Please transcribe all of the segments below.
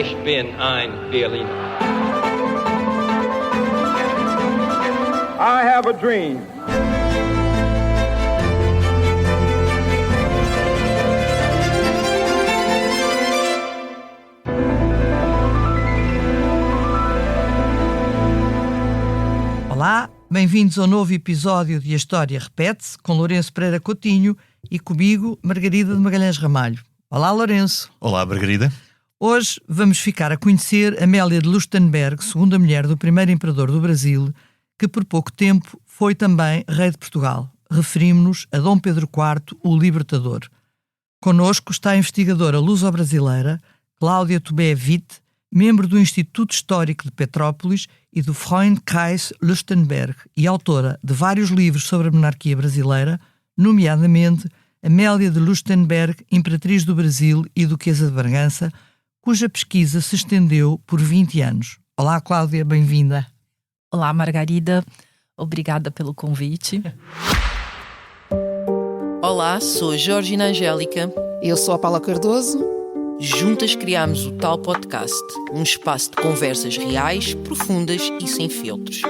Ich bin ein Berliner. I have a dream. Olá, bem-vindos ao novo episódio de A História Repete-se, com Lourenço Pereira Coutinho e comigo, Margarida de Magalhães Ramalho. Olá, Lourenço. Olá, Margarida. Hoje vamos ficar a conhecer Amélia de Luxemburgo, segunda mulher do primeiro imperador do Brasil, que por pouco tempo foi também rei de Portugal. Referimos-nos a Dom Pedro IV, o Libertador. Connosco está a investigadora luso-brasileira Cláudia Tobé Witt, membro do Instituto Histórico de Petrópolis e do Freundkreis Luxemburgo e autora de vários livros sobre a monarquia brasileira, nomeadamente Amélia de Luxemburgo, Imperatriz do Brasil e Duquesa de Bragança, cuja pesquisa se estendeu por 20 anos. Olá, Cláudia, bem-vinda. Olá, Margarida. Obrigada pelo convite. Olá, sou a Georgina Angélica. Eu sou a Paula Cardoso. Juntas criámos o Tal Podcast, um espaço de conversas reais, profundas e sem filtros.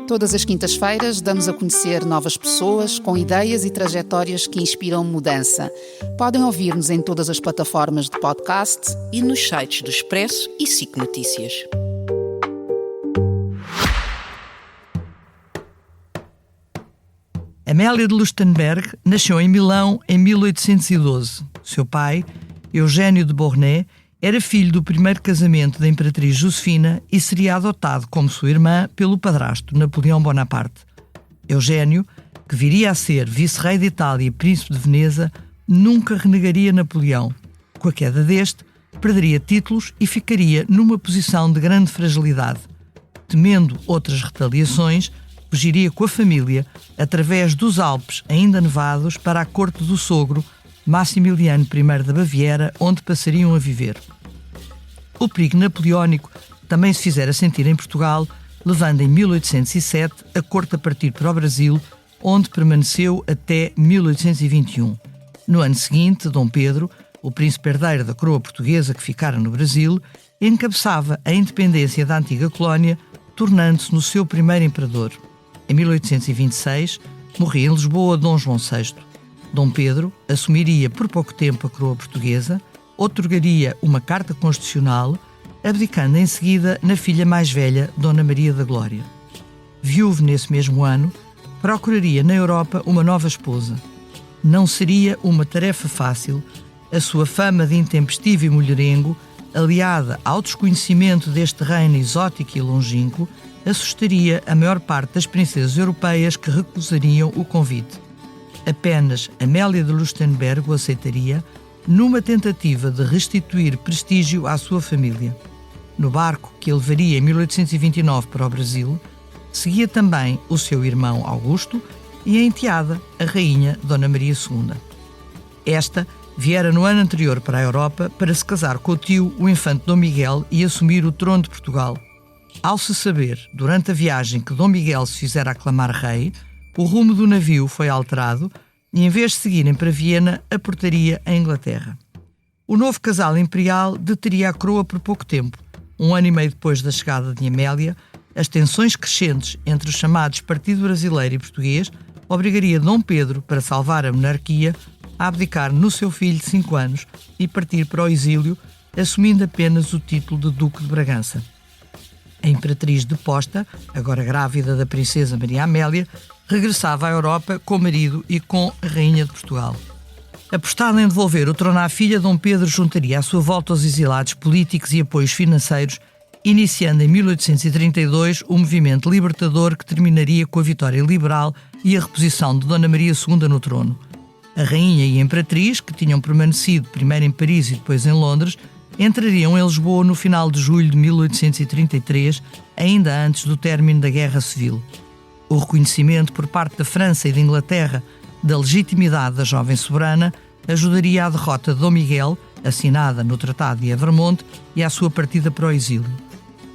Todas as quintas-feiras damos a conhecer novas pessoas com ideias e trajetórias que inspiram mudança. Podem ouvir-nos em todas as plataformas de podcast e nos sites do Expresso e SIC Notícias. Amélia de Luxemburgo nasceu em Milão em 1812. Seu pai, Eugênio de Beauharnais, era filho do primeiro casamento da Imperatriz Josefina e seria adotado como sua irmã pelo padrasto Napoleão Bonaparte. Eugênio, que viria a ser vice-rei de Itália e príncipe de Veneza, nunca renegaria Napoleão. Com a queda deste, perderia títulos e ficaria numa posição de grande fragilidade. Temendo outras retaliações, fugiria com a família através dos Alpes ainda nevados para a corte do sogro, Maximiliano I da Baviera, onde passariam a viver. O perigo napoleónico também se fizera sentir em Portugal, levando em 1807 a corte a partir para o Brasil, onde permaneceu até 1821. No ano seguinte, Dom Pedro, o príncipe herdeiro da coroa portuguesa que ficara no Brasil, encabeçava a independência da antiga colónia, tornando-se no seu primeiro imperador. Em 1826, morria em Lisboa Dom João VI. Dom Pedro assumiria por pouco tempo a coroa portuguesa, outorgaria uma carta constitucional, abdicando em seguida na filha mais velha, Dona Maria da Glória. Viúvo nesse mesmo ano, procuraria na Europa uma nova esposa. Não seria uma tarefa fácil. A sua fama de intempestivo e mulherengo, aliada ao desconhecimento deste reino exótico e longínquo, assustaria a maior parte das princesas europeias que recusariam o convite. Apenas Amélia de Luxemburgo o aceitaria, numa tentativa de restituir prestígio à sua família. No barco que ele levaria em 1829 para o Brasil, seguia também o seu irmão Augusto e a enteada, a rainha Dona Maria II. Esta viera no ano anterior para a Europa para se casar com o tio, o infante Dom Miguel, e assumir o trono de Portugal. Ao se saber, durante a viagem, que Dom Miguel se fizera aclamar rei, o rumo do navio foi alterado e, em vez de seguirem para Viena, aportaria a Inglaterra. O novo casal imperial deteria a coroa por pouco tempo. Um ano e meio depois da chegada de Amélia, as tensões crescentes entre os chamados Partido Brasileiro e Português obrigaria Dom Pedro, para salvar a monarquia, a abdicar no seu filho de 5 anos e partir para o exílio, assumindo apenas o título de Duque de Bragança. A imperatriz deposta, agora grávida da princesa Maria Amélia, regressava à Europa com o marido e com a rainha de Portugal. Apostado em devolver o trono à filha, Dom Pedro juntaria à sua volta os exilados políticos e apoios financeiros, iniciando em 1832 o movimento libertador que terminaria com a vitória liberal e a reposição de Dona Maria II no trono. A rainha e a imperatriz, que tinham permanecido primeiro em Paris e depois em Londres, entrariam em Lisboa no final de julho de 1833, ainda antes do término da Guerra Civil. O reconhecimento por parte da França e da Inglaterra da legitimidade da jovem soberana ajudaria à derrota de Dom Miguel, assinada no Tratado de Evermonte, e à sua partida para o exílio.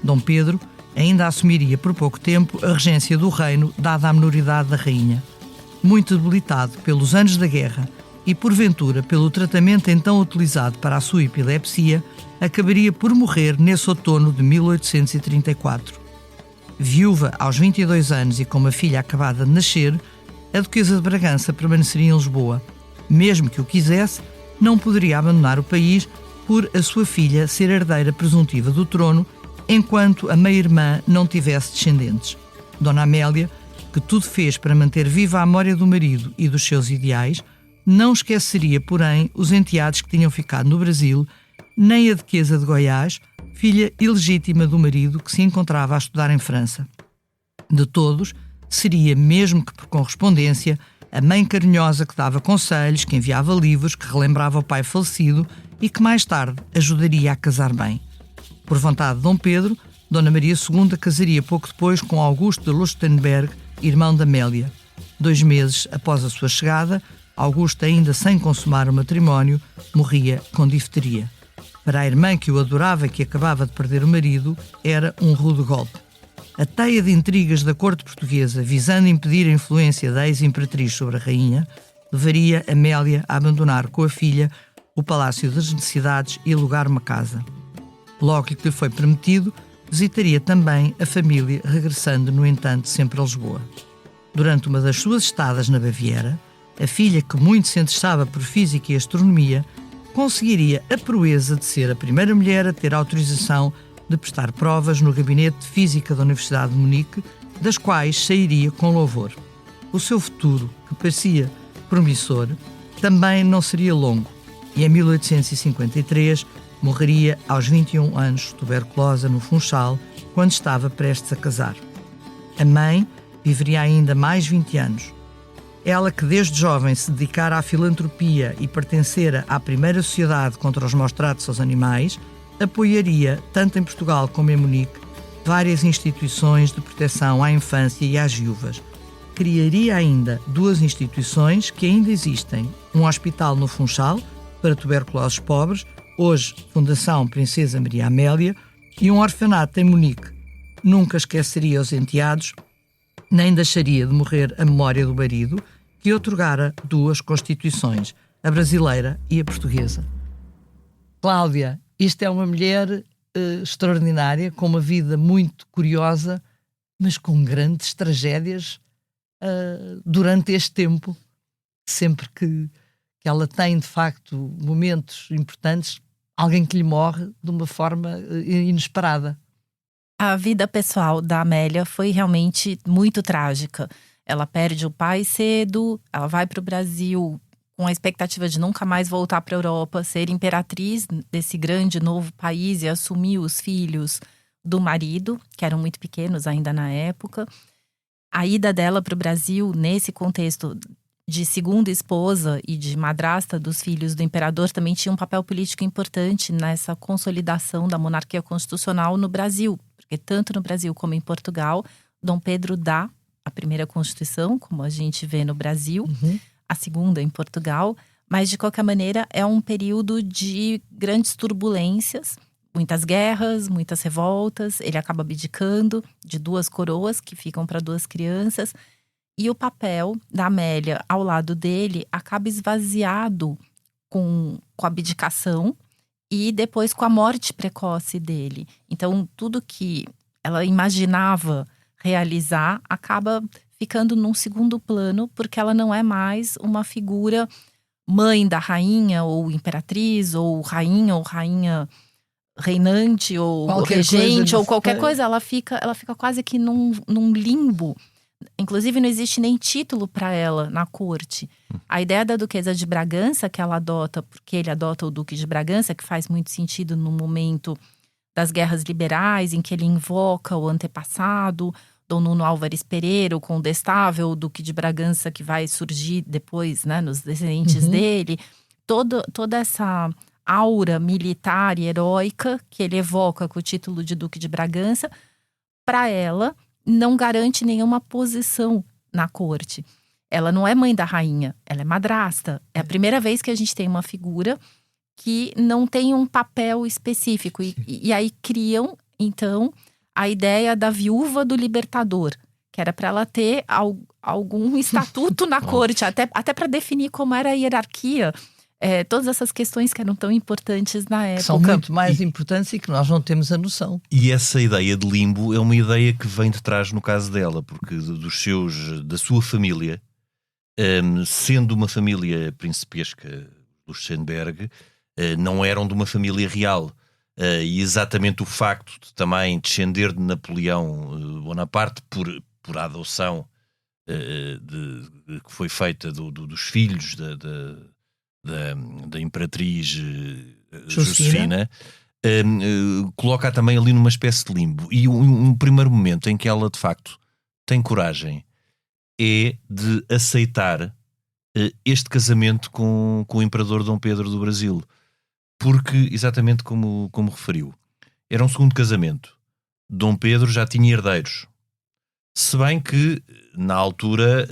Dom Pedro ainda assumiria por pouco tempo a regência do reino, dada a minoridade da rainha. Muito debilitado pelos anos da guerra e, porventura, pelo tratamento então utilizado para a sua epilepsia, acabaria por morrer nesse outono de 1834. Viúva aos 22 anos e com uma filha acabada de nascer, a Duquesa de Bragança permaneceria em Lisboa. Mesmo que o quisesse, não poderia abandonar o país por a sua filha ser herdeira presuntiva do trono, enquanto a meia-irmã não tivesse descendentes. Dona Amélia, que tudo fez para manter viva a memória do marido e dos seus ideais, não esqueceria, porém, os enteados que tinham ficado no Brasil, nem a Duquesa de Goiás, filha ilegítima do marido que se encontrava a estudar em França. De todos, seria, mesmo que por correspondência, a mãe carinhosa que dava conselhos, que enviava livros, que relembrava o pai falecido e que mais tarde ajudaria a casar bem. Por vontade de Dom Pedro, Dona Maria II casaria pouco depois com Augusto de Luxemburgo, irmão de Amélia. 2 meses após a sua chegada, Augusto, ainda sem consumar o matrimónio, morria com difteria. Para a irmã que o adorava e que acabava de perder o marido, era um rude golpe. A teia de intrigas da corte portuguesa, visando impedir a influência da ex-imperatriz sobre a rainha, levaria Amélia a abandonar com a filha o Palácio das Necessidades e alugar uma casa. Logo que lhe foi permitido, visitaria também a família, regressando, no entanto, sempre a Lisboa. Durante uma das suas estadas na Baviera, a filha, que muito se interessava por física e astronomia, conseguiria a proeza de ser a primeira mulher a ter autorização de prestar provas no gabinete de física da Universidade de Munique, das quais sairia com louvor. O seu futuro, que parecia promissor, também não seria longo, e em 1853 morreria aos 21 anos de tuberculose no Funchal, quando estava prestes a casar. A mãe viveria ainda mais 20 anos. Ela, que desde jovem se dedicara à filantropia e pertencera à primeira sociedade contra os maus-tratos aos animais, apoiaria, tanto em Portugal como em Munique, várias instituições de proteção à infância e às viúvas. Criaria ainda 2 instituições que ainda existem: um hospital no Funchal para tuberculosos pobres, hoje Fundação Princesa Maria Amélia, e um orfanato em Munique. Nunca esqueceria os enteados, nem deixaria de morrer a memória do marido, que outorgara 2 constituições, a brasileira e a portuguesa. Cláudia, isto é uma mulher extraordinária, com uma vida muito curiosa, mas com grandes tragédias durante este tempo. Sempre que ela tem, de facto, momentos importantes, alguém que lhe morre de uma forma inesperada. A vida pessoal da Amélia foi realmente muito trágica. Ela perde o pai cedo, ela vai para o Brasil com a expectativa de nunca mais voltar para a Europa, ser imperatriz desse grande novo país e assumir os filhos do marido, que eram muito pequenos ainda na época. A ida dela para o Brasil, nesse contexto de segunda esposa e de madrasta dos filhos do imperador, também tinha um papel político importante nessa consolidação da monarquia constitucional no Brasil. Porque tanto no Brasil como em Portugal, Dom Pedro dá a primeira Constituição, como a gente vê no Brasil, a segunda em Portugal. Mas, de qualquer maneira, é um período de grandes turbulências, muitas guerras, muitas revoltas. Ele acaba abdicando de 2 coroas que ficam para 2 crianças. E o papel da Amélia ao lado dele acaba esvaziado com a abdicação e depois com a morte precoce dele. Então, tudo que ela imaginava realizar acaba ficando num segundo plano, porque ela não é mais uma figura mãe da rainha, ou imperatriz, ou rainha reinante, ou qualquer regente, ou qualquer coisa. Ela fica quase que num limbo. Inclusive, não existe nem título para ela na corte. A ideia da Duquesa de Bragança, que ela adota, porque ele adota o Duque de Bragança, que faz muito sentido no momento das guerras liberais, em que ele invoca o antepassado, Dom Nuno Álvares Pereira, o condestável, o Duque de Bragança, que vai surgir depois, né, nos descendentes dele. Toda essa aura militar e heróica que ele evoca com o título de Duque de Bragança, para ela, não garante nenhuma posição na corte. Ela não é mãe da rainha, ela é madrasta. É a primeira vez que a gente tem uma figura que não tem um papel específico. E aí criam, então, a ideia da viúva do libertador, que que era para ela ter algum estatuto na corte, até para definir como era a hierarquia. Todas essas questões que eram tão importantes na época. São muito mais importantes e que nós não temos a noção. E essa ideia de limbo é uma ideia que vem de trás no caso dela, porque da sua família, sendo uma família principesca, Luxemburgo, não eram de uma família real. E exatamente o facto de também descender de Napoleão Bonaparte por adoção que foi feita dos filhos da Imperatriz Josefina, coloca também ali numa espécie de limbo. E um primeiro momento em que ela de facto tem coragem é de aceitar este casamento com o Imperador Dom Pedro do Brasil, porque, exatamente como referiu, era um segundo casamento. Dom Pedro já tinha herdeiros, se bem que na altura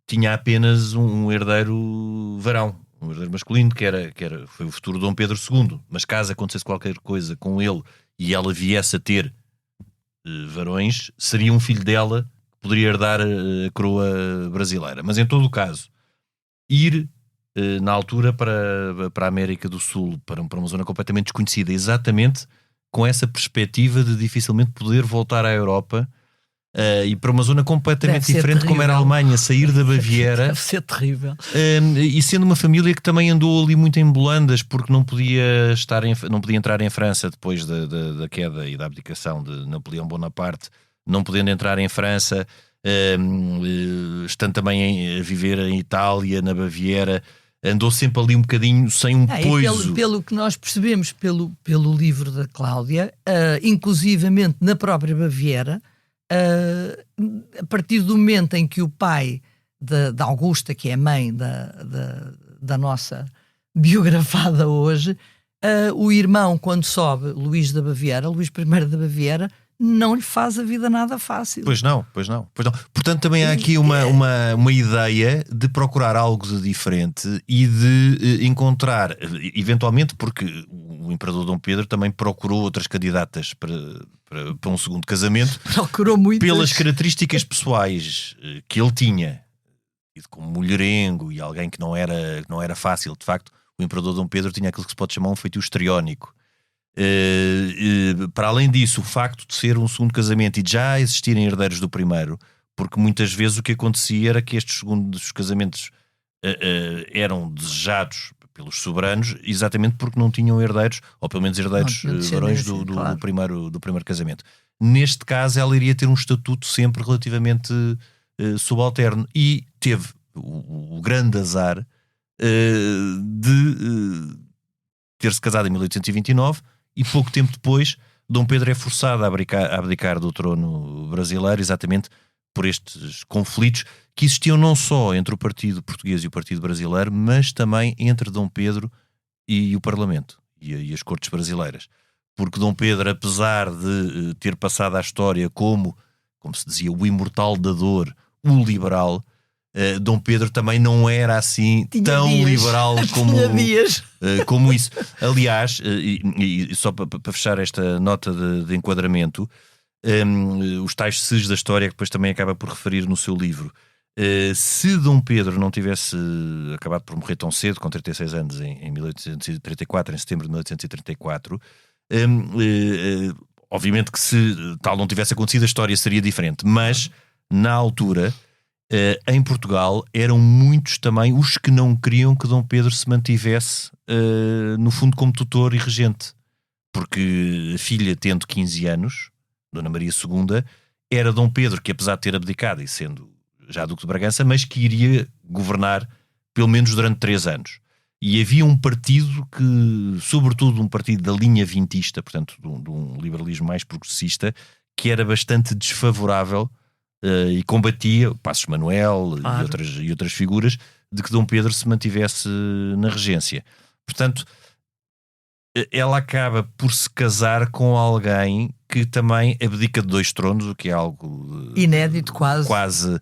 tinha apenas um herdeiro varão, um herdeiro masculino, foi o futuro Dom Pedro II. Mas caso acontecesse qualquer coisa com ele e ela viesse a ter varões, seria um filho dela que poderia herdar a coroa brasileira. Mas em todo o caso, ir na altura para a América do Sul, para uma zona completamente desconhecida, exatamente com essa perspectiva de dificilmente poder voltar à Europa, e para uma zona completamente diferente, terrível, como era a Alemanha, sair da Baviera. Deve ser terrível. E sendo uma família que também andou ali muito em bolandas, porque não podia entrar em França depois da queda e da abdicação de Napoleão Bonaparte, não podendo entrar em França, estando também a viver em Itália, na Baviera, andou sempre ali um bocadinho sem um poiso. Pelo que nós percebemos pelo livro da Cláudia, inclusivamente na própria Baviera, a partir do momento em que o pai da Augusta, que é a mãe da nossa biografada hoje, o irmão, quando sobe, Luís I da Baviera, não lhe faz a vida nada fácil. Pois não. Portanto, também há aqui uma ideia de procurar algo de diferente e de encontrar, eventualmente, porque o Imperador Dom Pedro também procurou outras candidatas para um segundo casamento. Procurou muitas. Pelas características pessoais que ele tinha, como mulherengo e alguém que não era fácil. De facto, o Imperador Dom Pedro tinha aquilo que se pode chamar um feitio histriónico. Para além disso, o facto de ser um segundo casamento e de já existirem herdeiros do primeiro, porque muitas vezes o que acontecia era que estes segundos casamentos eram desejados pelos soberanos exatamente porque não tinham herdeiros, ou pelo menos herdeiros varões do primeiro casamento. Neste caso, ela iria ter um estatuto sempre relativamente subalterno, e teve o grande azar de ter-se casado em 1829, e pouco tempo depois Dom Pedro é forçado a abdicar do trono brasileiro, exatamente por estes conflitos que existiam não só entre o Partido Português e o Partido Brasileiro, mas também entre Dom Pedro e o Parlamento e as Cortes Brasileiras. Porque Dom Pedro, apesar de ter passado à história como se dizia, o imortal da dor, o liberal, Dom Pedro também não era assim tão liberal como isso. Aliás, e só para fechar esta nota de enquadramento, os tais ses da história, que depois também acaba por referir no seu livro, se Dom Pedro não tivesse acabado por morrer tão cedo, com 36 anos, em 1834, em setembro de 1834, obviamente que se tal não tivesse acontecido, a história seria diferente, mas na altura, em Portugal, eram muitos também os que não queriam que Dom Pedro se mantivesse no fundo como tutor e regente, porque a filha, tendo 15 anos, Dona Maria II, era Dom Pedro que, apesar de ter abdicado e sendo já Duque de Bragança, mas que iria governar pelo menos durante 3 anos. E havia um partido que, sobretudo um partido da linha vintista, portanto de um liberalismo mais progressista, que era bastante desfavorável e combatia Passos Manuel, claro, e outras figuras, de que Dom Pedro se mantivesse na regência. Portanto, ela acaba por se casar com alguém que também abdica de 2 tronos, o que é algo inédito, quase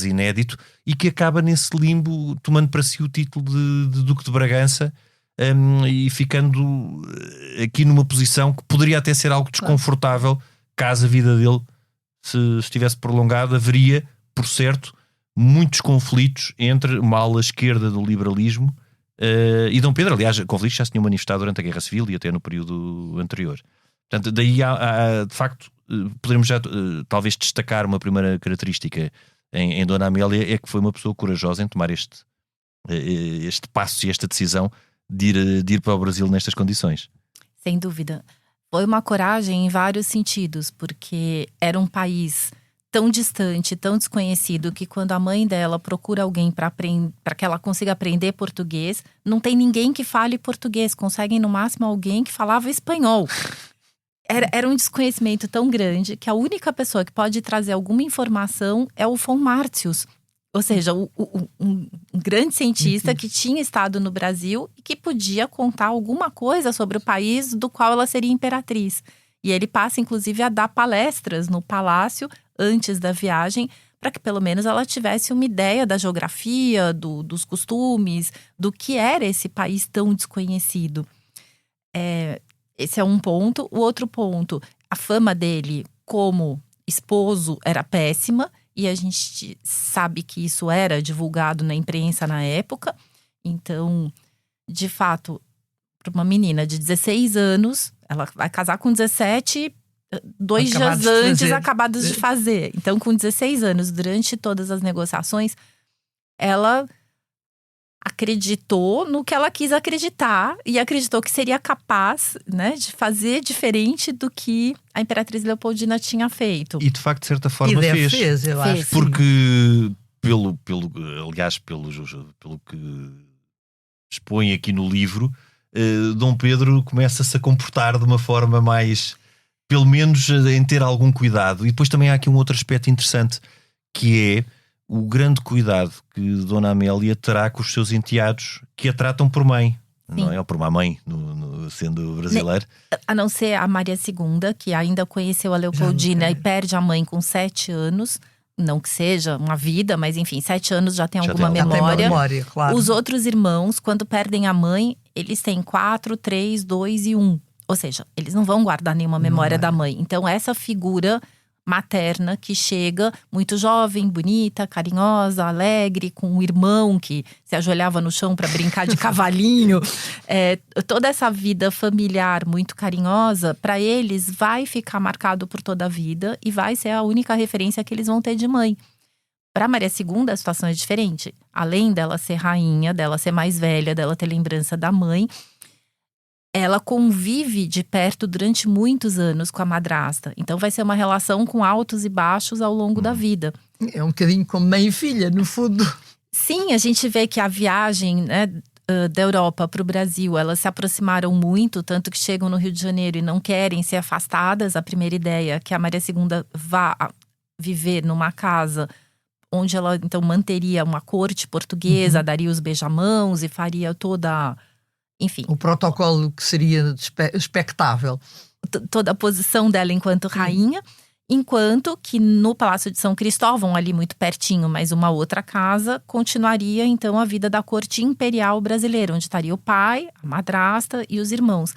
inédito, e que acaba nesse limbo tomando para si o título de Duque de Bragança, e ficando aqui numa posição que poderia até ser algo desconfortável caso a vida dele se estivesse prolongado, haveria, por certo, muitos conflitos entre uma ala esquerda do liberalismo e Dom Pedro. Aliás, conflitos já se tinham manifestado durante a Guerra Civil e até no período anterior. Portanto, daí de facto, podemos já talvez destacar uma primeira característica em Dona Amélia, é que foi uma pessoa corajosa em tomar este passo e esta decisão de ir para o Brasil nestas condições. Sem dúvida. Foi uma coragem em vários sentidos, porque era um país tão distante, tão desconhecido, que quando a mãe dela procura alguém para que ela consiga aprender português, não tem ninguém que fale português, conseguem no máximo alguém que falava espanhol. Era um desconhecimento tão grande que a única pessoa que pode trazer alguma informação é o von Martius. Ou seja, um grande cientista que tinha estado no Brasil e que podia contar alguma coisa sobre o país do qual ela seria imperatriz. E ele passa, inclusive, a dar palestras no palácio antes da viagem, para que pelo menos ela tivesse uma ideia da geografia, dos costumes, do que era esse país tão desconhecido. Esse é um ponto. O outro ponto, a fama dele como esposo era péssima. E a gente sabe que isso era divulgado na imprensa na época. Então, de fato, para uma menina de 16 anos, ela vai casar com 17, 2 dias antes, acabados de fazer. Então, com 16 anos, durante todas as negociações, ela acreditou no que ela quis acreditar e acreditou que seria capaz, né, de fazer diferente do que a Imperatriz Leopoldina tinha feito. E de facto, de certa forma, fez. Eu acho. Porque, pelo que expõe aqui no livro, Dom Pedro começa-se a comportar de uma forma mais, pelo menos em ter algum cuidado. E depois também há aqui um outro aspecto interessante, que é o grande cuidado que Dona Amélia terá com os seus enteados que a tratam por mãe. Sim. Não é? Ou por uma mãe, sendo brasileiro. A não ser a Maria II, que ainda conheceu a Leopoldina e perde a mãe com 7 anos. Não que seja uma vida, mas enfim, 7 anos já tem alguma memória. Claro. Os outros irmãos, quando perdem a mãe, eles têm 4, 3, 2 e 1. Ou seja, eles não vão guardar nenhuma memória da mãe. Então essa figura materna que chega muito jovem, bonita, carinhosa, alegre, com um irmão que se ajoelhava no chão para brincar de cavalinho. Toda essa vida familiar muito carinhosa, para eles vai ficar marcado por toda a vida e vai ser a única referência que eles vão ter de mãe. Para Maria II, a situação é diferente. Além dela ser rainha, dela ser mais velha, dela ter lembrança da mãe, ela convive de perto durante muitos anos com a madrasta. Então vai ser uma relação com altos e baixos ao longo da vida. É um bocadinho como mãe e filha, no fundo. Sim, a gente vê que a viagem, né, da Europa para o Brasil, elas se aproximaram muito, tanto que chegam no Rio de Janeiro e não querem ser afastadas. A primeira ideia é que a Maria II vá viver numa casa onde ela então manteria uma corte portuguesa, daria os beijamãos e faria toda… Enfim, o protocolo que seria expectável. Toda a posição dela enquanto rainha, enquanto que no Palácio de São Cristóvão, ali muito pertinho, mas uma outra casa, continuaria então a vida da corte imperial brasileira, onde estaria o pai, a madrasta e os irmãos.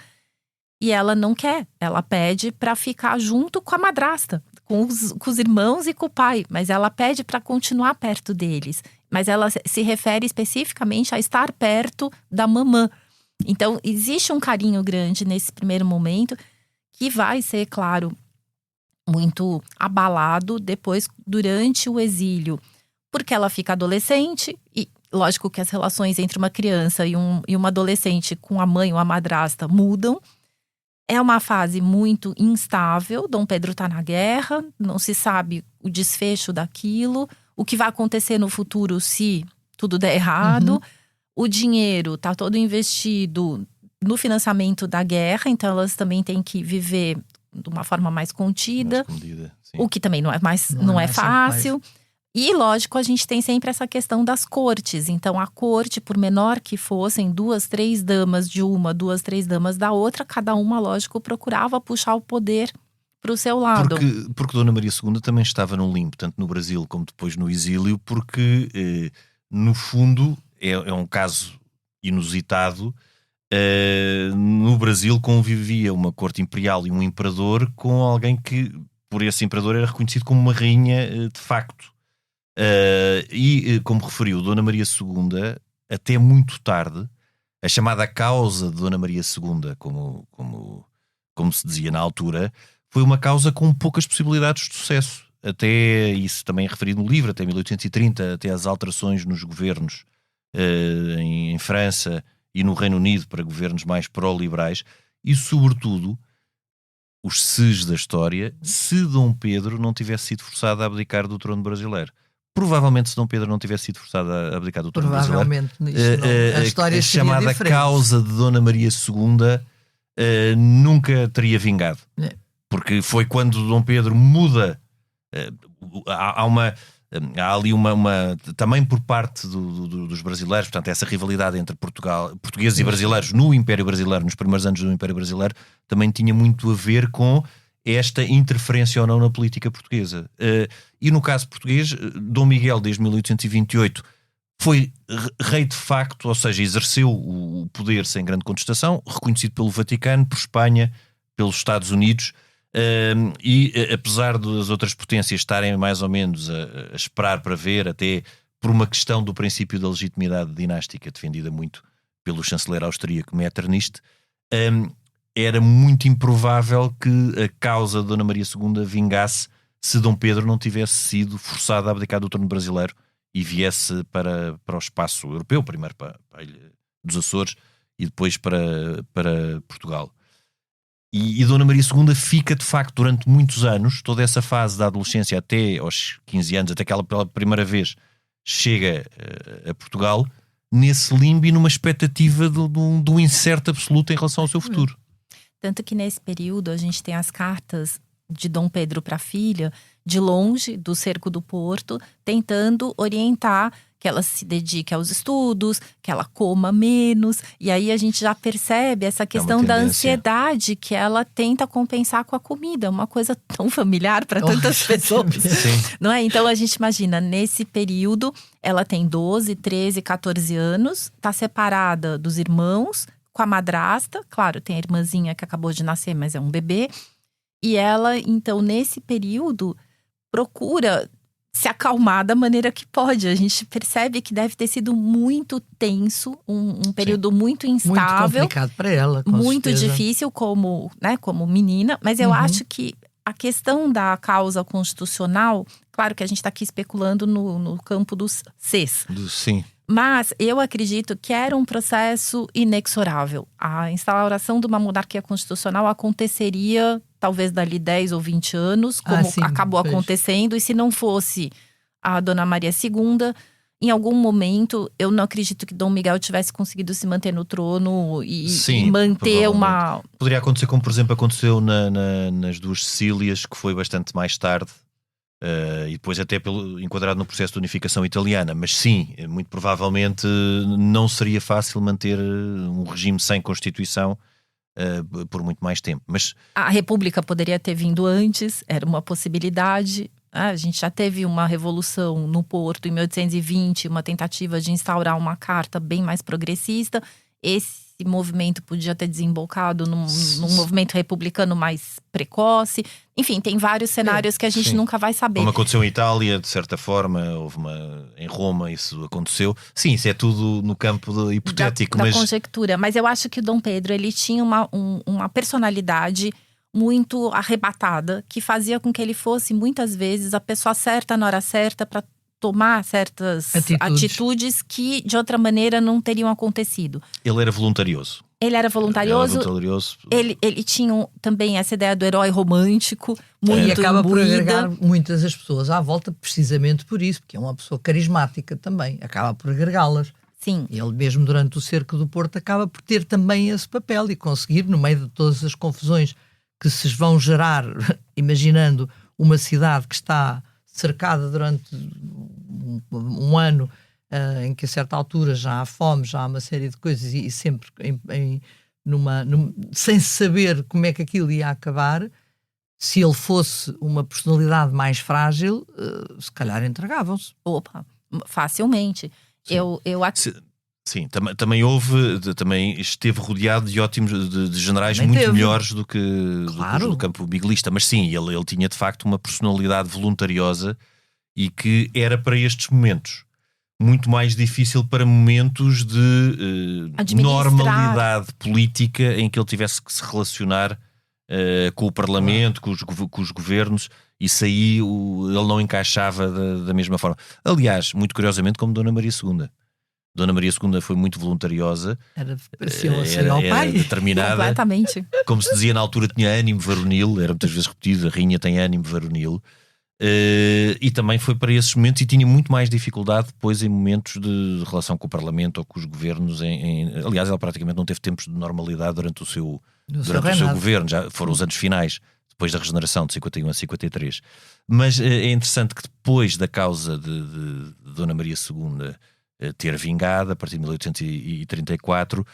E ela não quer, ela pede para ficar junto com a madrasta, com os irmãos e com o pai, mas ela pede para continuar perto deles. Mas ela se refere especificamente a estar perto da mamã. Então, existe um carinho grande nesse primeiro momento que vai ser, claro, muito abalado depois, durante o exílio. Porque ela fica adolescente e, lógico que as relações entre uma criança e uma adolescente com a mãe ou a madrasta mudam. É uma fase muito instável, Dom Pedro está na guerra, não se sabe o desfecho daquilo, o que vai acontecer no futuro se tudo der errado. O dinheiro está todo investido no financiamento da guerra, então elas também têm que viver de uma forma mais contida, o que também não é fácil. E, lógico, a gente tem sempre essa questão das cortes. Então, a corte, por menor que fossem, 2, 3 damas de uma, 2, 3 damas da outra, cada uma, lógico, procurava puxar o poder para o seu lado. Porque Dona Maria II também estava num limbo, tanto no Brasil como depois no exílio, porque, no fundo… É um caso inusitado. No Brasil convivia uma corte imperial e um imperador com alguém que por esse imperador era reconhecido como uma rainha de facto. Como referiu, Dona Maria II, até muito tarde, a chamada causa de Dona Maria II, como se dizia na altura, foi uma causa com poucas possibilidades de sucesso. Até, isso também é referido no livro, até 1830, até as alterações nos governos em França e no Reino Unido para governos mais pró-liberais, e sobretudo os ses da história, se Dom Pedro não tivesse sido forçado a abdicar do trono brasileiro. Provavelmente, se Dom Pedro não tivesse sido forçado a abdicar do trono brasileiro, a história a chamada diferente. Causa de Dona Maria II nunca teria vingado. Porque foi quando Dom Pedro muda. Há ali também por parte dos brasileiros, portanto, essa rivalidade entre portugueses e brasileiros no Império Brasileiro, nos primeiros anos do Império Brasileiro, também tinha muito a ver com esta interferência ou não na política portuguesa. E no caso português, Dom Miguel, desde 1828, foi rei de facto, ou seja, exerceu o poder sem grande contestação, reconhecido pelo Vaticano, por Espanha, pelos Estados Unidos. E apesar das outras potências estarem mais ou menos a esperar para ver, até por uma questão do princípio da legitimidade dinástica defendida muito pelo chanceler austríaco Metternich, era muito improvável que a causa de Dona Maria II vingasse se Dom Pedro não tivesse sido forçado a abdicar do trono brasileiro e viesse para o espaço europeu, primeiro para a Ilha dos Açores e depois para Portugal. E Dona Maria II fica, de facto, durante muitos anos, toda essa fase da adolescência até aos 15 anos, até que ela pela primeira vez chega a Portugal, nesse limbo e numa expectativa do incerto absoluto em relação ao seu futuro. Tanto que nesse período a gente tem as cartas de Dom Pedro para a filha, de longe do cerco do Porto, tentando orientar que ela se dedique aos estudos, que ela coma menos. E aí a gente já percebe essa questão da ansiedade que ela tenta compensar com a comida. Uma coisa tão familiar para tantas pessoas. Não é? Então a gente imagina, nesse período, ela tem 12, 13, 14 anos, está separada dos irmãos, com a madrasta. Claro, tem a irmãzinha que acabou de nascer, mas é um bebê. E ela, então, nesse período, procura se acalmar da maneira que pode. A gente percebe que deve ter sido muito tenso, um período muito instável. Muito complicado para ela, com muito certeza. difícil como menina. Mas eu acho que a questão da causa constitucional, claro que a gente está aqui especulando no campo dos ses. Sim. Mas eu acredito que era um processo inexorável. A instauração de uma monarquia constitucional aconteceria talvez dali 10 ou 20 anos, como acabou acontecendo. E se não fosse a Dona Maria II, em algum momento, eu não acredito que Dom Miguel tivesse conseguido se manter no trono e manter uma... Poderia acontecer como, por exemplo, aconteceu nas duas Sicílias, que foi bastante mais tarde. E depois até enquadrado no processo de unificação italiana, mas sim, muito provavelmente não seria fácil manter um regime sem Constituição por muito mais tempo. Mas a República poderia ter vindo antes, era uma possibilidade. A gente já teve uma revolução no Porto em 1820, uma tentativa de instaurar uma carta bem mais progressista. Esse movimento podia ter desembocado num movimento republicano mais precoce. Enfim, tem vários cenários que a gente nunca vai saber. Como aconteceu em Itália, de certa forma, em Roma isso aconteceu. Sim, isso é tudo no campo hipotético. Da conjectura. Mas eu acho que o Dom Pedro, ele tinha uma personalidade muito arrebatada, que fazia com que ele fosse, muitas vezes, a pessoa certa na hora certa para tomar certas atitudes que, de outra maneira, não teriam acontecido. Ele era voluntarioso. Ele tinha também essa ideia do herói romântico, muito e acaba por imbuída. agregar muitas das pessoas à volta precisamente por isso, porque é uma pessoa carismática também, acaba por agregá-las. Sim. Ele mesmo durante o cerco do Porto acaba por ter também esse papel e conseguir, no meio de todas as confusões que se vão gerar, imaginando uma cidade que está cercada durante um ano, em que a certa altura já há fome, já há uma série de coisas e sempre sem saber como é que aquilo ia acabar. Se ele fosse uma personalidade mais frágil, se calhar entregavam-se. Opa, facilmente. Eu Sim, também esteve rodeado de ótimos de generais Também muito teve. melhores do que Claro. do campo miguelista. Mas sim, ele tinha de facto uma personalidade voluntariosa e que era para estes momentos muito mais difícil para momentos de Administrar. normalidade política em que ele tivesse que se relacionar com o Parlamento, com os governos. Isso aí ele não encaixava da mesma forma. Aliás, muito curiosamente, como Dona Maria II. Dona Maria II foi muito voluntariosa, Parecia ao pai. determinada, Completamente. como se dizia na altura, tinha ânimo varonil, era muitas vezes repetido, a rainha tem ânimo varonil, e também foi para esses momentos, e tinha muito mais dificuldade depois em momentos de relação com o Parlamento ou com os governos. Aliás, ela praticamente não teve tempos de normalidade durante o seu governo, já foram os anos finais, depois da regeneração de 51 a 53. Mas é interessante que depois da causa de Dona Maria II ter vingado, a partir de 1834,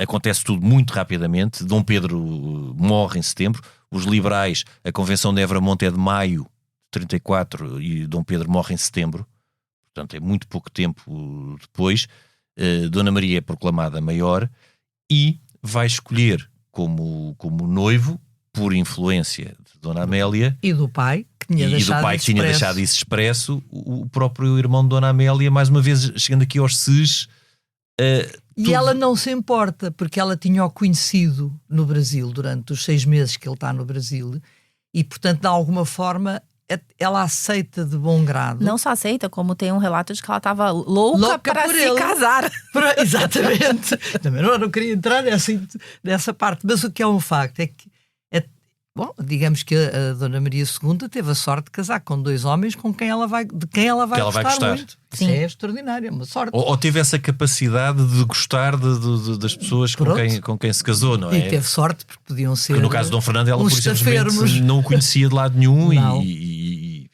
acontece tudo muito rapidamente. Dom Pedro morre em setembro, os liberais, a Convenção de Évora-Monte é de maio de 34 e Dom Pedro morre em setembro, portanto é muito pouco tempo depois. Dona Maria é proclamada maior e vai escolher como noivo, por influência de Dona Amélia E do pai, que tinha deixado isso expresso, o próprio irmão de Dona Amélia, mais uma vez chegando aqui aos SES. E ela não se importa, porque ela tinha-o conhecido no Brasil durante os 6 meses que ele está no Brasil, e portanto, de alguma forma, ela aceita de bom grado. Não só aceita, como tem um relato de que ela estava louca para por se ele. casar. Exatamente. Também não queria entrar nessa parte, mas o que é um facto é que bom, digamos que a Dona Maria II teve a sorte de casar com 2 homens de quem ela vai gostar muito. Isso é extraordinário, é uma sorte. Ou teve essa capacidade de gostar das pessoas com quem se casou, não é? E teve sorte porque podiam ser. Porque no caso de Dom Fernando, ela por simplesmente não o conhecia de lado nenhum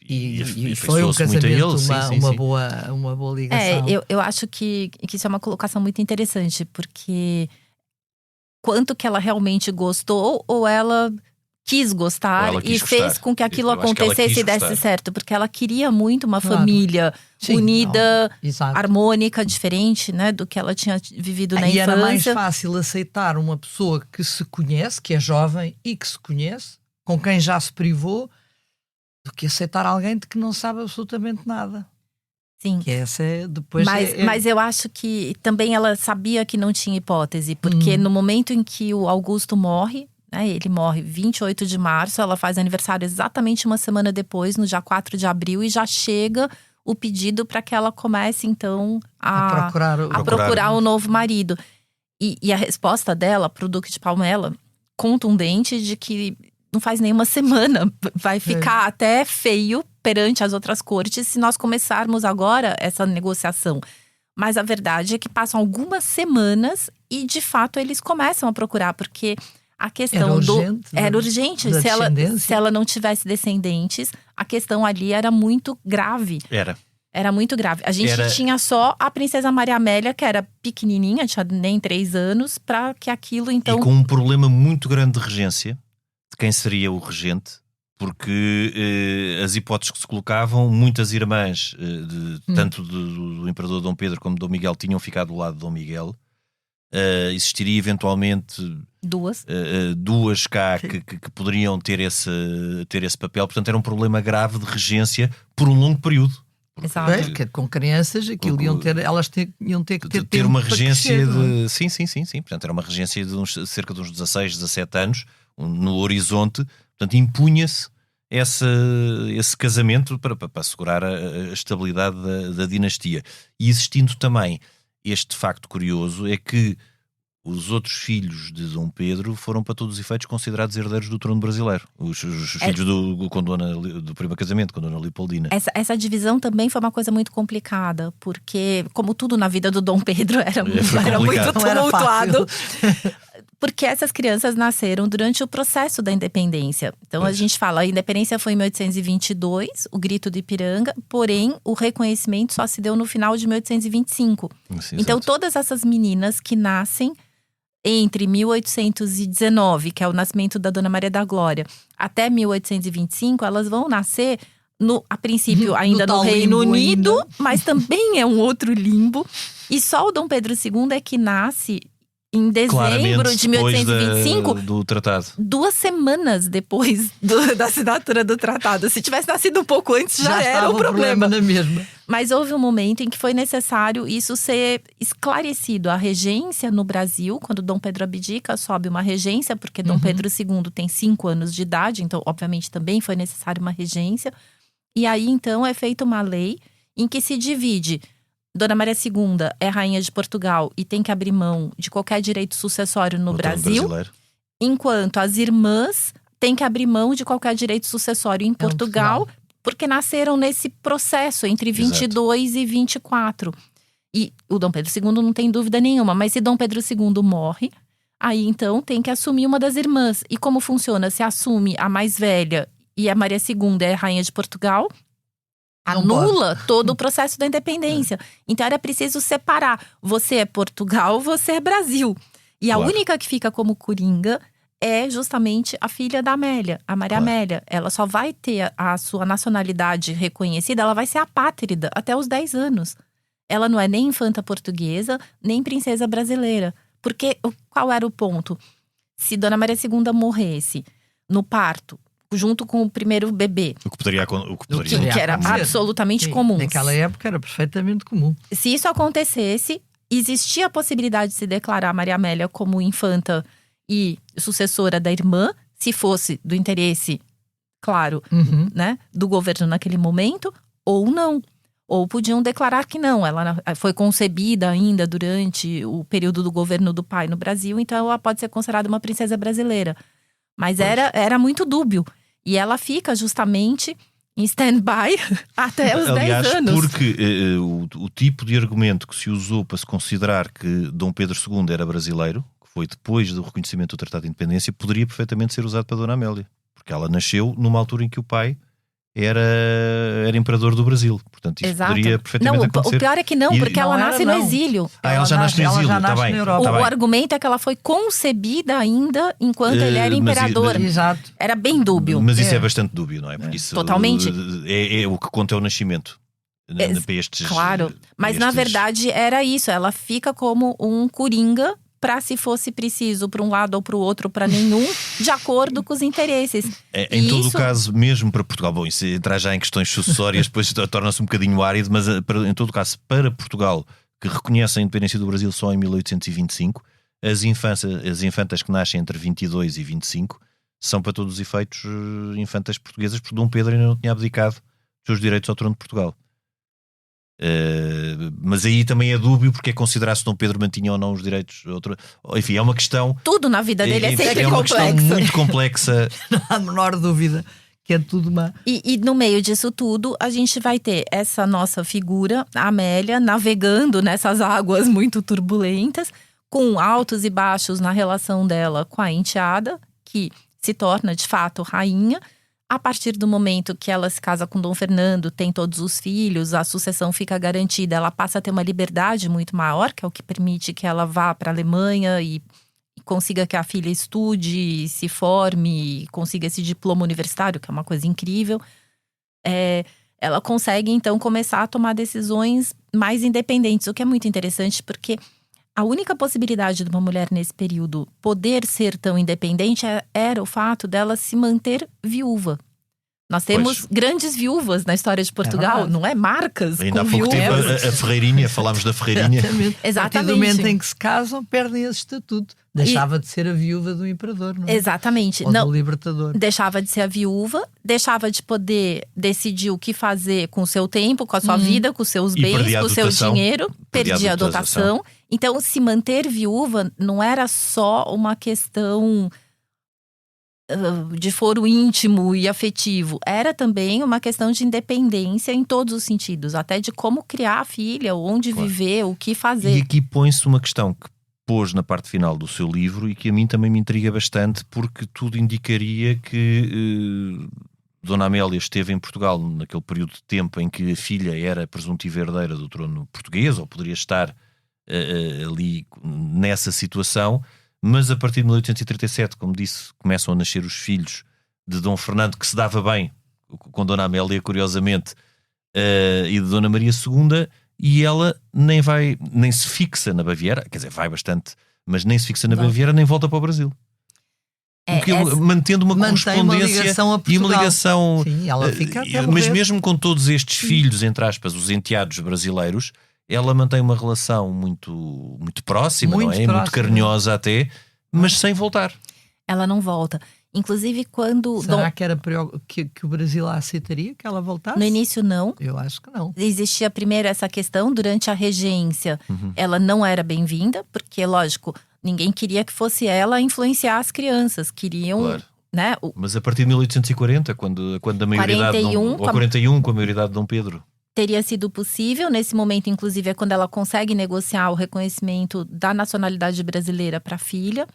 e foi um muito a ele. Uma boa ligação. Eu acho que isso é uma colocação muito interessante, porque quanto que ela realmente gostou ou ela quis gostar e fez com que aquilo acontecesse e desse certo, porque ela queria muito uma família unida, harmônica, diferente, né, do que ela tinha vivido na infância. E era mais fácil aceitar uma pessoa que se conhece, que é jovem e que se conhece, com quem já se privou, do que aceitar alguém de que não sabe absolutamente nada. Sim. Que essa é depois. Mas eu acho que também ela sabia que não tinha hipótese, porque no momento em que o Augusto morre, ele morre 28 de março, ela faz aniversário exatamente uma semana depois, no dia 4 de abril, e já chega o pedido para que ela comece, então, a procurar um novo marido. E a resposta dela para o Duque de Palmela, contundente, de que não faz nem uma semana, vai ficar até feio perante as outras cortes se nós começarmos agora essa negociação. Mas a verdade é que passam algumas semanas e, de fato, eles começam a procurar, porque a questão era urgente. Se ela não tivesse descendentes, a questão ali era muito grave. Era muito grave. A gente tinha só a princesa Maria Amélia, que era pequenininha, tinha nem 3 anos, para que aquilo então... E com um problema muito grande de regência, de quem seria o regente, porque as hipóteses que se colocavam, muitas irmãs, tanto do imperador Dom Pedro como de Dom Miguel, tinham ficado do lado de Dom Miguel. Existiria eventualmente duas cá que poderiam ter esse papel. Portanto, era um problema grave de regência por um longo período. Exato. Porque com crianças aquilo elas iam ter que ter uma tempo regência para crescer, Sim. Portanto, era uma regência de cerca de uns 16, 17 anos no horizonte. Portanto, impunha-se esse casamento para assegurar a estabilidade da dinastia. E existindo também este facto curioso, é que os outros filhos de Dom Pedro foram, para todos os efeitos, considerados herdeiros do trono brasileiro. Os filhos do primeiro casamento, com Dona Leopoldina. Essa divisão também foi uma coisa muito complicada, porque, como tudo na vida do Dom Pedro, era muito tumultuado. Porque essas crianças nasceram durante o processo da independência. Então a gente fala, a independência foi em 1822, o Grito do Ipiranga, porém o reconhecimento só se deu no final de 1825. Então todas essas meninas que nascem entre 1819, que é o nascimento da Dona Maria da Glória, até 1825, elas vão nascer a princípio ainda no tal Reino limbo Unido, ainda. mas também é um outro limbo. E só o Dom Pedro II é que nasce em dezembro Claramente de depois 1825, do tratado. 2 semanas depois da assinatura do tratado. Se tivesse nascido um pouco antes, já era estava o problema. na mesma. Mas houve um momento em que foi necessário isso ser esclarecido. A regência no Brasil, quando Dom Pedro abdica, sobe uma regência, porque Dom Pedro II tem 5 anos de idade, então, obviamente, também foi necessário uma regência. E aí, então, é feita uma lei em que se divide. Dona Maria II é rainha de Portugal e tem que abrir mão de qualquer direito sucessório no Brasil, Brasileiro. enquanto as irmãs têm que abrir mão de qualquer direito sucessório em Portugal, porque nasceram nesse processo entre 22 e 24. E o Dom Pedro II não tem dúvida nenhuma, mas se Dom Pedro II morre, aí então tem que assumir uma das irmãs. E como funciona? Se assume a mais velha e a Maria II é rainha de Portugal, anula todo o processo da independência. Então era preciso separar. Você é Portugal, você é Brasil. E a única que fica como coringa é justamente a filha da Amélia, a Maria Amélia. Ela só vai ter a sua nacionalidade reconhecida, ela vai ser apátrida até os 10 anos. Ela não é nem infanta portuguesa, nem princesa brasileira. Porque qual era o ponto? Se Dona Maria II morresse no parto, junto com o primeiro bebê, O que poderia que era absolutamente comum. Naquela época era perfeitamente comum. Se isso acontecesse, existia a possibilidade de se declarar Maria Amélia como infanta e sucessora da irmã, se fosse do interesse, claro, né, do governo naquele momento, ou não. Ou podiam declarar que não, ela foi concebida ainda durante o período do governo do pai no Brasil, então ela pode ser considerada uma princesa brasileira. Mas era muito dúbio. E ela fica justamente em stand-by até os 10 anos. Porque o tipo de argumento que se usou para se considerar que Dom Pedro II era brasileiro, que foi depois do reconhecimento do Tratado de Independência, poderia perfeitamente ser usado para Dona Amélia. Porque ela nasceu numa altura em que o pai era imperador do Brasil. Portanto, isso poderia perfeitamente acontecer. O pior é que não, porque ela nasce no exílio. Ela já nasce no exílio, está bem. O argumento é que ela foi concebida ainda enquanto ele era imperador. Exato. Era bem dúbio. Mas isso é bastante dúbio, não é? Porque isso Totalmente. É o que conta é o nascimento. Para estes, claro, mas na verdade era isso. Ela fica como um coringa para, se fosse preciso, para um lado ou para o outro, para nenhum, de acordo com os interesses. Em todo o caso, mesmo para Portugal, bom, isso entrar já em questões sucessórias depois torna-se um bocadinho árido, mas em todo o caso, para Portugal, que reconhece a independência do Brasil só em 1825, as infantas que nascem entre 22 e 25 são, para todos os efeitos, infantas portuguesas, porque Dom Pedro ainda não tinha abdicado dos seus direitos ao trono de Portugal. Mas aí também é dúbio porque é considerar se Dom Pedro mantinha ou não os direitos. Enfim, é uma questão. Tudo na vida dele é sempre uma complexa. questão muito complexa. Não há a menor dúvida que é tudo uma. E no meio disso tudo, a gente vai ter essa nossa figura, a Amélia, navegando nessas águas muito turbulentas, com altos e baixos na relação dela com a enteada, que se torna de fato rainha. A partir do momento que ela se casa com Dom Fernando, tem todos os filhos, a sucessão fica garantida, ela passa a ter uma liberdade muito maior, que é o que permite que ela vá para a Alemanha e consiga que a filha estude, se forme, consiga esse diploma universitário, que é uma coisa incrível. Ela consegue, então, começar a tomar decisões mais independentes, o que é muito interessante, porque a única possibilidade de uma mulher nesse período poder ser tão independente era o fato dela se manter viúva. Nós temos grandes viúvas na história de Portugal, não é? Marcas ainda com há pouco viúvas. tempo a Ferreirinha, falámos da Ferreirinha. Exatamente. A partir do momento em que se casam, perdem esse estatuto. Deixava de ser a viúva do imperador, não é? Exatamente. Ou do libertador. Deixava de ser a viúva, deixava de poder decidir o que fazer com o seu tempo, com a sua vida, com os seus bens, com o seu dinheiro. Perdia a dotação. Então, se manter viúva não era só uma questão de foro íntimo e afetivo. Era também uma questão de independência em todos os sentidos. Até de como criar a filha, onde viver, o que fazer. E aqui põe-se uma questão que pôs na parte final do seu livro e que a mim também me intriga bastante, porque tudo indicaria que Dona Amélia esteve em Portugal naquele período de tempo em que a filha era presuntiva herdeira do trono português, ou poderia estar ali nessa situação, mas a partir de 1837, como disse, começam a nascer os filhos de Dom Fernando, que se dava bem com Dona Amélia, curiosamente, e de Dona Maria II, e ela nem se fixa na Baviera, quer dizer, vai bastante, mas nem se fixa na Baviera, nem volta para o Brasil. Mantendo uma correspondência e uma ligação. Sim, ela fica até mas morrer. mesmo com todos estes filhos, entre aspas, os enteados brasileiros, ela mantém uma relação muito, muito próxima, não é? Muito carinhosa até, mas sem voltar. Ela não volta. Inclusive, quando... Será que era que o Brasil a aceitaria que ela voltasse? No início, não. Eu acho que não. Existia primeiro essa questão, durante a regência, ela não era bem-vinda, porque, lógico, ninguém queria que fosse ela a influenciar as crianças. Queriam... Claro. Né? Mas a partir de 1840, quando a maioridade... 41, com a maioridade de Dom Pedro. Teria sido possível. Nesse momento, inclusive, é quando ela consegue negociar o reconhecimento da nacionalidade brasileira para a filha.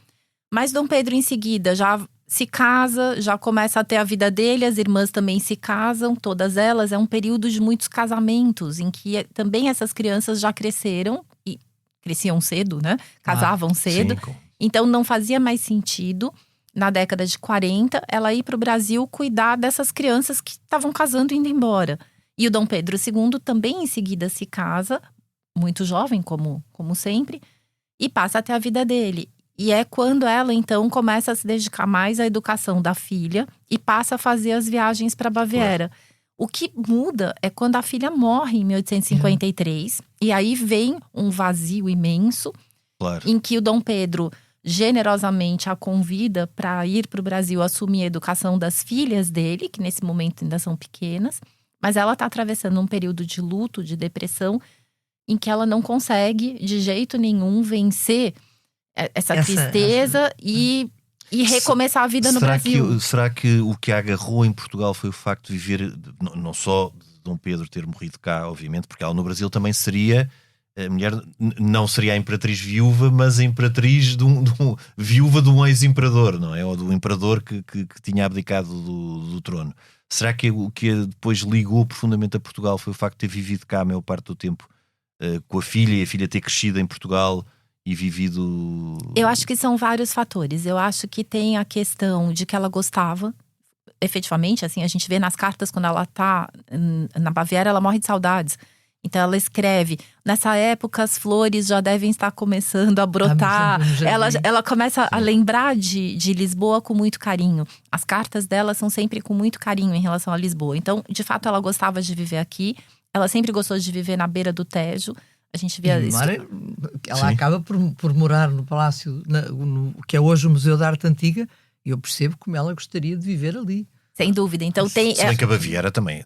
Mas Dom Pedro, em seguida, já se casa, já começa a ter a vida dele, as irmãs também se casam, todas elas. É um período de muitos casamentos, em que também essas crianças já cresceram, e cresciam cedo, né? Casavam cedo. Sim. Então não fazia mais sentido, na década de 40, ela ir para o Brasil cuidar dessas crianças que estavam casando e indo embora. E o Dom Pedro II também em seguida se casa, muito jovem, como sempre, e passa até a vida dele. E é quando ela, então, começa a se dedicar mais à educação da filha e passa a fazer as viagens para a Baviera. O que muda é quando a filha morre em 1853. E aí vem um vazio imenso, em que o Dom Pedro generosamente a convida para ir para o Brasil assumir a educação das filhas dele, que nesse momento ainda são pequenas. Mas ela está atravessando um período de luto, de depressão, em que ela não consegue, de jeito nenhum, vencer essa tristeza e recomeçar a vida no Brasil. Será que o que a agarrou em Portugal foi o facto de viver, não só de Dom Pedro ter morrido cá, obviamente, porque ela no Brasil também seria a mulher, não seria a imperatriz viúva, mas a imperatriz viúva de um ex-imperador, não é? Ou do imperador que tinha abdicado do trono. Será que o que depois ligou profundamente a Portugal foi o facto de ter vivido cá a maior parte do tempo com a filha e a filha ter crescido em Portugal e vivido... Eu acho que são vários fatores. Eu acho que tem a questão de que ela gostava, efetivamente, assim, a gente vê nas cartas quando ela tá na Baviera, ela morre de saudades. Então ela escreve, nessa época as flores já devem estar começando a brotar. Ela começa a lembrar de Lisboa com muito carinho. As cartas dela são sempre com muito carinho em relação a Lisboa. Então, de fato, ela gostava de viver aqui. Ela sempre gostou de viver na beira do Tejo. A gente via isso. Ela acaba por morar no palácio, que é hoje o Museu da Arte Antiga, e eu percebo como ela gostaria de viver ali. Sem dúvida. Então tem. Se bem que a Baviera também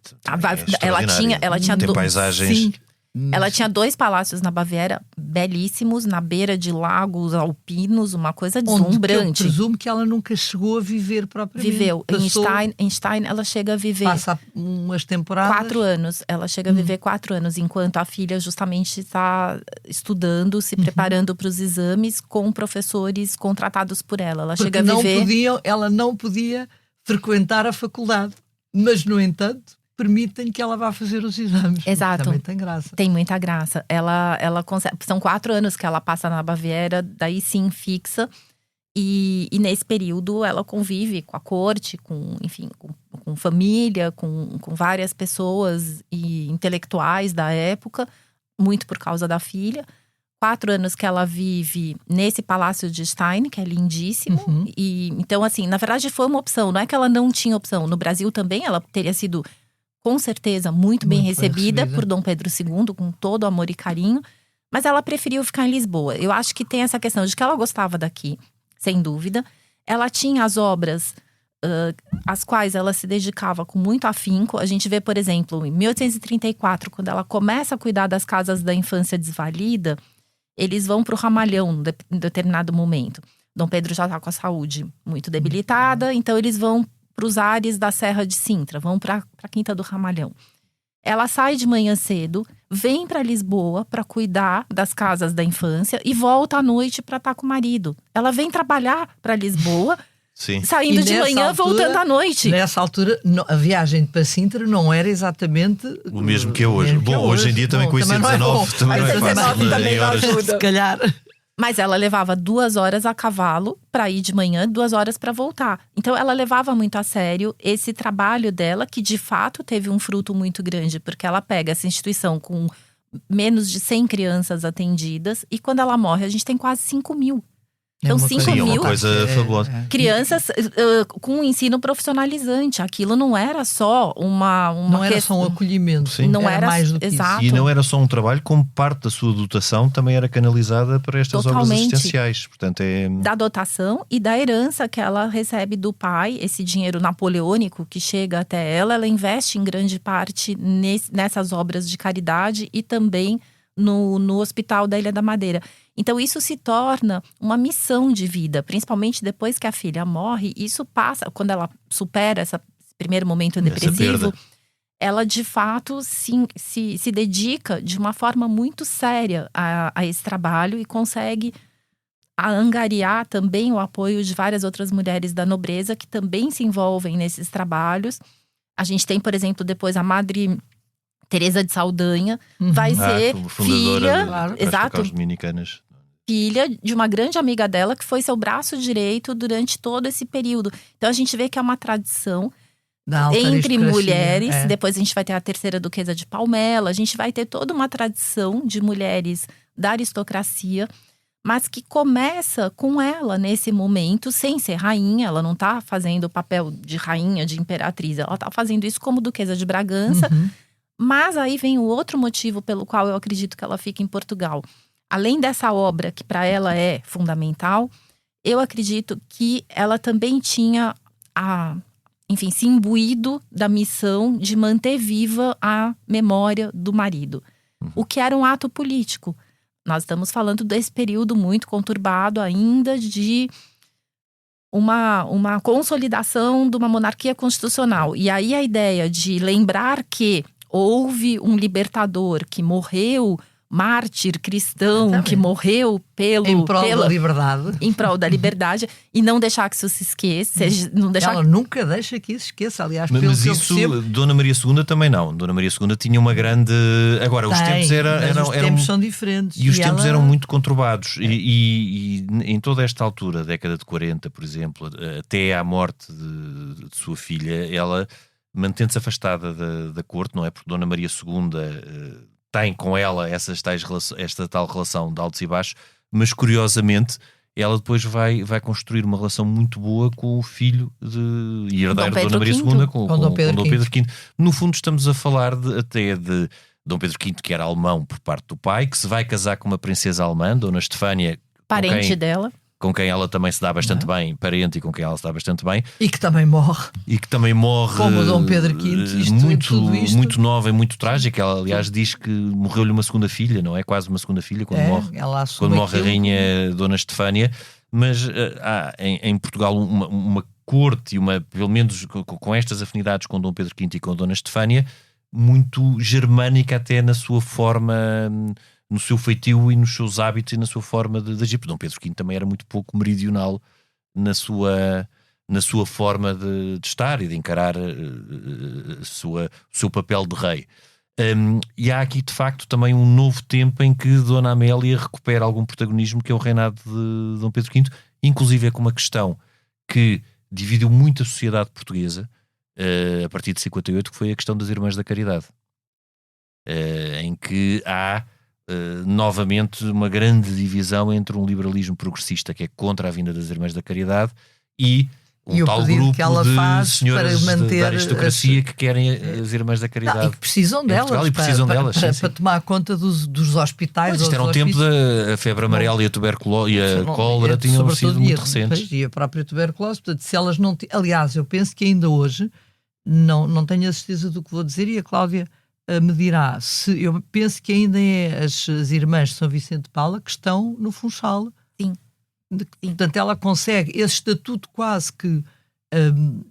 ela tinha tem paisagens. Sim. Ela tinha 2 palácios na Baviera, belíssimos, na beira de lagos alpinos, uma coisa deslumbrante. Eu presumo que ela nunca chegou a viver propriamente. Viveu. Em Stein, ela chega a viver. Passa umas temporadas. 4 anos. Ela chega a viver 4 anos, enquanto a filha justamente está estudando, se preparando para os exames com professores contratados por ela. Ela chega a viver. Ela não podia frequentar a faculdade, mas, no entanto, permitem que ela vá fazer os exames. Exato. Também tem graça. Tem muita graça. Ela consegue, são 4 anos que ela passa na Baviera, daí sim fixa. E nesse período ela convive com a corte, com família, com várias pessoas e intelectuais da época, muito por causa da filha. 4 anos que ela vive nesse Palácio de Stein, que é lindíssimo. E então, assim, na verdade foi uma opção. Não é que ela não tinha opção. No Brasil também ela teria sido, com certeza, muito bem recebida por Dom Pedro II, com todo amor e carinho. Mas ela preferiu ficar em Lisboa. Eu acho que tem essa questão de que ela gostava daqui, sem dúvida. Ela tinha as obras às quais ela se dedicava com muito afinco. A gente vê, por exemplo, em 1834, quando ela começa a cuidar das casas da infância desvalida, eles vão para o Ramalhão em determinado momento. Dom Pedro já está com a saúde muito debilitada, então eles vão para os ares da Serra de Sintra, vão para a Quinta do Ramalhão. Ela sai de manhã cedo, vem para Lisboa para cuidar das casas da infância e volta à noite para estar com o marido. Ela vem trabalhar para Lisboa, saindo de manhã, voltando à noite. Nessa altura, a viagem para Sintra não era exatamente o mesmo que é hoje. Bom, hoje em dia também com o IC19 também não é fácil. Se calhar. Mas ela levava 2 horas a cavalo para ir de manhã, 2 horas para voltar. Então ela levava muito a sério esse trabalho dela, que de fato teve um fruto muito grande, porque ela pega essa instituição com menos de 100 crianças atendidas, e quando ela morre a gente tem quase 5.000. Então, 5.000 é uma coisa fabulosa. crianças com um ensino profissionalizante. Aquilo não era só uma não era só um acolhimento. Sim. Não era mais do que exato. E não era só um trabalho, como parte da sua dotação também era canalizada para estas obras assistenciais. Portanto, da dotação e da herança que ela recebe do pai, esse dinheiro napoleônico que chega até ela investe em grande parte nessas obras de caridade e também no Hospital da Ilha da Madeira. Então isso se torna uma missão de vida, principalmente depois que a filha morre. Isso passa, quando ela supera esse primeiro momento depressivo, ela de fato se dedica de uma forma muito séria a esse trabalho e consegue angariar também o apoio de várias outras mulheres da nobreza que também se envolvem nesses trabalhos. A gente tem, por exemplo, depois a Madre Teresa de Saldanha, vai ser filha, exato, dominicanas. Filha de uma grande amiga dela que foi seu braço direito durante todo esse período. Então a gente vê que é uma tradição entre mulheres. Depois a gente vai ter a terceira duquesa de Palmela. A gente vai ter toda uma tradição de mulheres da aristocracia, mas que começa com ela nesse momento, sem ser rainha. Ela não está fazendo o papel de rainha, de imperatriz. Ela está fazendo isso como duquesa de Bragança. Mas aí vem o outro motivo pelo qual eu acredito que ela fica em Portugal. Além dessa obra, que para ela é fundamental, eu acredito que ela também tinha, se imbuído da missão de manter viva a memória do marido. O que era um ato político. Nós estamos falando desse período muito conturbado ainda de uma consolidação de uma monarquia constitucional. E aí a ideia de lembrar que houve um libertador que morreu, mártir cristão, que morreu em prol da liberdade. Em prol da liberdade, e não deixar que isso se esqueça. Ela nunca deixa que isso esqueça, aliás. Mas isso, Dona Maria II também não. Dona Maria II tinha uma grande... Agora, os tempos os tempos são diferentes. E os tempos eram muito conturbados. E em toda esta altura, década de 40, por exemplo, até à morte de sua filha, ela, mantendo-se afastada da corte, não é? Porque Dona Maria II... tem com ela esta tal relação de altos e baixos, mas curiosamente ela depois vai construir uma relação muito boa com o filho e herdeiro de Dona Maria II, com Dom Pedro V. No fundo estamos a falar até de Dom Pedro V, que era alemão por parte do pai, que se vai casar com uma princesa alemã, Dona Estefânia, parente dela, com quem ela também se dá bastante bem, parente, e com quem ela se dá bastante bem. E que também morre. Como o Dom Pedro V, muito nova e muito trágica. Ela, aliás, diz que morreu-lhe uma segunda filha, não é? Quase uma segunda filha, quando morre a rainha Dona Estefânia. Mas há em Portugal uma corte, pelo menos com estas afinidades com Dom Pedro V e com Dona Estefânia, muito germânica até na sua forma... no seu feitio e nos seus hábitos e na sua forma de agir. Dom Pedro V também era muito pouco meridional na sua forma de estar e de encarar o seu papel de rei. E há aqui de facto também um novo tempo em que Dona Amélia recupera algum protagonismo, que é o reinado de Dom Pedro V, inclusive é com uma questão que dividiu muito a sociedade portuguesa a partir de 58, que foi a questão das Irmãs da Caridade, em que há novamente uma grande divisão entre um liberalismo progressista que é contra a vinda das Irmãs da Caridade e tal grupo que ela faz de senhoras para manter da aristocracia que querem as Irmãs da Caridade. E que precisam delas, para tomar conta dos hospitais. Isto era um tempo da febre amarela e a tuberculose e a cólera tinham sido muito recentes. E a própria tuberculose, portanto, se elas não... Aliás, eu penso que ainda hoje, não tenho a certeza do que vou dizer, e a Cláudia me dirá, eu penso que ainda é as irmãs de São Vicente de Paula que estão no Funchal. Sim. Portanto, ela consegue esse estatuto quase que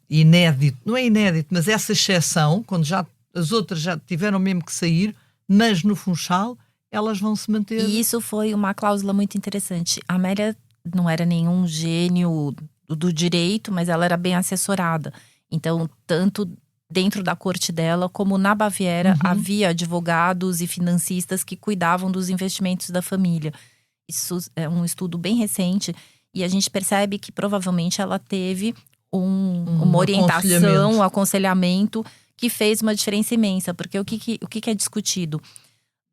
inédito, não é inédito, mas essa exceção, quando as outras já tiveram mesmo que sair, mas no Funchal elas vão se manter. E isso foi uma cláusula muito interessante. A Amélia não era nenhum gênio do direito, mas ela era bem assessorada. Então, tanto dentro da corte dela, como na Baviera, havia advogados e financistas que cuidavam dos investimentos da família. Isso é um estudo bem recente. E a gente percebe que provavelmente ela teve uma orientação, um aconselhamento que fez uma diferença imensa. Porque o que é discutido?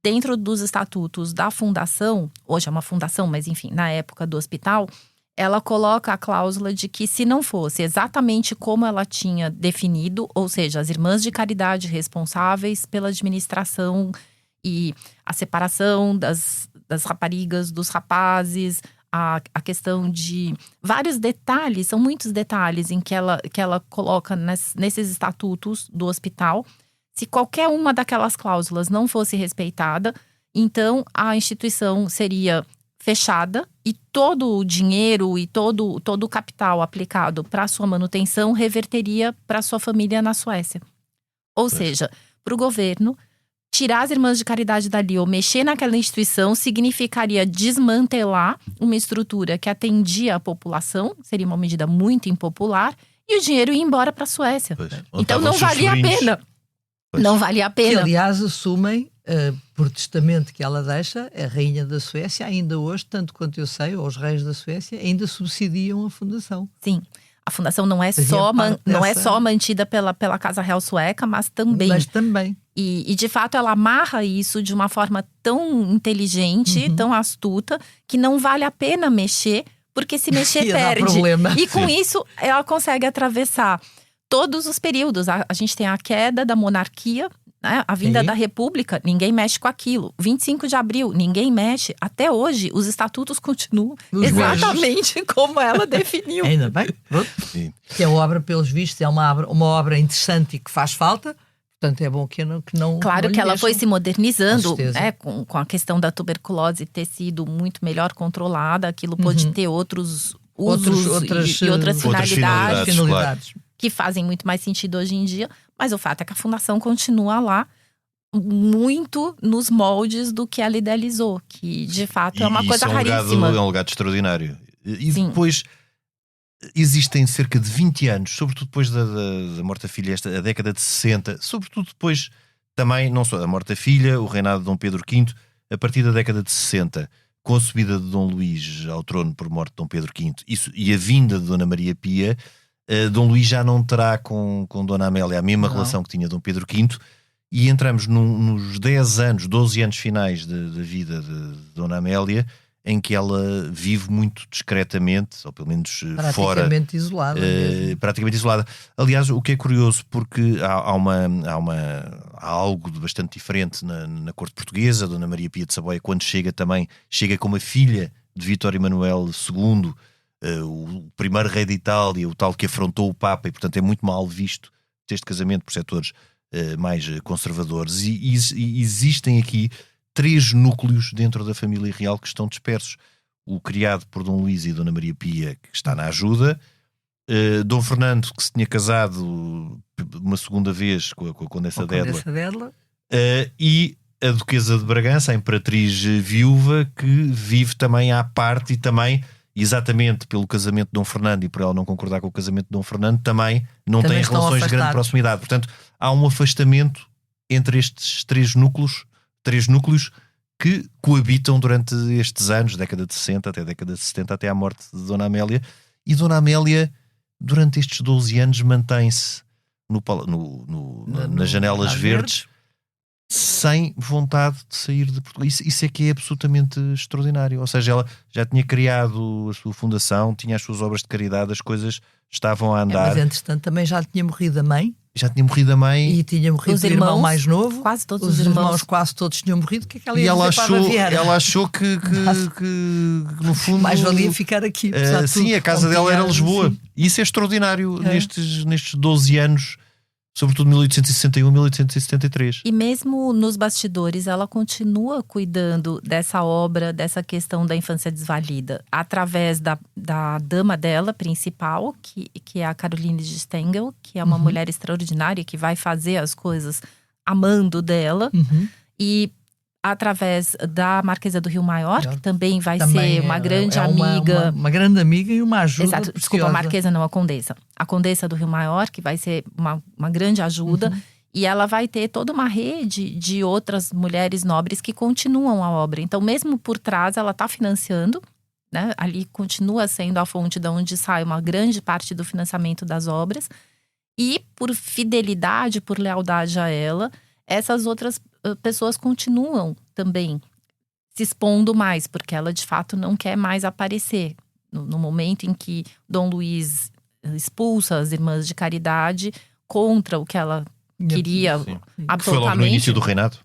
Dentro dos estatutos da fundação, hoje é uma fundação, mas enfim, na época do hospital, ela coloca a cláusula de que se não fosse exatamente como ela tinha definido, ou seja, as irmãs de caridade responsáveis pela administração e a separação das raparigas, dos rapazes, a questão de vários detalhes, são muitos detalhes em que ela coloca nesses estatutos do hospital. Se qualquer uma daquelas cláusulas não fosse respeitada, então a instituição seria fechada e todo o dinheiro e todo o capital aplicado para sua manutenção reverteria para sua família na Suécia. Ou seja, para o governo, tirar as irmãs de caridade dali ou mexer naquela instituição significaria desmantelar uma estrutura que atendia a população, seria uma medida muito impopular, e o dinheiro ia embora para a Suécia. Então não valia a pena. Não valia a pena. Que, aliás, assumem, por testamento que ela deixa, a rainha da Suécia, ainda hoje, tanto quanto eu sei, ou os reis da Suécia, ainda subsidiam a fundação. Sim. A fundação não é só mantida pela Casa Real Sueca, mas também. E de fato ela amarra isso de uma forma tão inteligente, tão astuta, que não vale a pena mexer, porque se mexer perde. E com isso ela consegue atravessar todos os períodos. A gente tem a queda da monarquia, né? A vinda da república, ninguém mexe com aquilo. 25 de abril, ninguém mexe. Até hoje, os estatutos continuam exatamente como ela definiu. Ainda bem. Que a obra, pelos vistos, é uma obra interessante e que faz falta. Portanto, é bom que não. Claro que ela foi se modernizando, com com a questão da tuberculose ter sido muito melhor controlada. Aquilo pôde ter outros usos e outras finalidades. Claro. Que fazem muito mais sentido hoje em dia, mas o fato é que a fundação continua lá muito nos moldes do que ela idealizou, que de fato é uma coisa raríssima. É um legado extraordinário. E depois existem cerca de 20 anos, sobretudo depois da morte da filha, a década de 60, sobretudo depois também, não só da morte da filha, o reinado de Dom Pedro V, a partir da década de 60, com a subida de Dom Luís ao trono por morte de Dom Pedro V e a vinda de Dona Maria Pia, Dom Luís já não terá com Dona Amélia a mesma relação que tinha Dom Pedro V, e entramos nos 12 anos finais da vida de Dona Amélia, em que ela vive muito discretamente, ou pelo menos fora. Praticamente isolada. Aliás, o que é curioso, porque há algo de bastante diferente na corte portuguesa. Dona Maria Pia de Saboia, quando chega como a filha de Vítor Emanuel II, o primeiro rei de Itália, o tal que afrontou o Papa, e portanto é muito mal visto este casamento por setores mais conservadores. E existem aqui 3 núcleos dentro da família real que estão dispersos. O criado por Dom Luís e Dona Maria Pia, que está na ajuda, Dom Fernando, que se tinha casado uma segunda vez com a Condessa Dédla, e a Duquesa de Bragança, a Imperatriz Viúva, que vive também à parte, e também, exatamente pelo casamento de Dom Fernando e por ela não concordar com o casamento de Dom Fernando, também não tem relações de grande proximidade. Portanto, há um afastamento entre estes 3 núcleos que coabitam durante estes anos, década de 60 até década de 70, até à morte de Dona Amélia. E Dona Amélia, durante estes 12 anos, mantém-se nas janelas verdes, sem vontade de sair de Portugal. Isso é que é absolutamente extraordinário. Ou seja, ela já tinha criado a sua fundação, tinha as suas obras de caridade, as coisas estavam a andar. Mas entretanto também já tinha morrido a mãe. Já tinha morrido a mãe. E tinha morrido o irmão mais novo. Quase todos os irmãos quase todos tinham morrido. O que é que ela ia dizer para a Baviera? Ela achou que no fundo mais valia ficar aqui. Sim, a casa dela era Lisboa. Sim. E isso é extraordinário nestes 12 anos, sobretudo 1861 e 1873. E mesmo nos bastidores, ela continua cuidando dessa obra, dessa questão da infância desvalida, através da dama dela principal, que é a Caroline de Stengel, que é uma mulher extraordinária, que vai fazer as coisas amando dela. E através da Marquesa do Rio Maior, que também vai ser uma grande amiga. Uma grande amiga e uma ajuda. Exato, desculpa, a Marquesa não, a Condessa. A Condessa do Rio Maior, que vai ser uma grande ajuda. E ela vai ter toda uma rede de outras mulheres nobres que continuam a obra. Então, mesmo por trás, ela está financiando, né? Ali continua sendo a fonte de onde sai uma grande parte do financiamento das obras. E por fidelidade, por lealdade a ela, essas outras pessoas continuam também se expondo mais, porque ela de fato não quer mais aparecer. No momento em que Dom Luís expulsa as irmãs de caridade contra o que ela queria, absolutamente. Foi logo no início do reinado.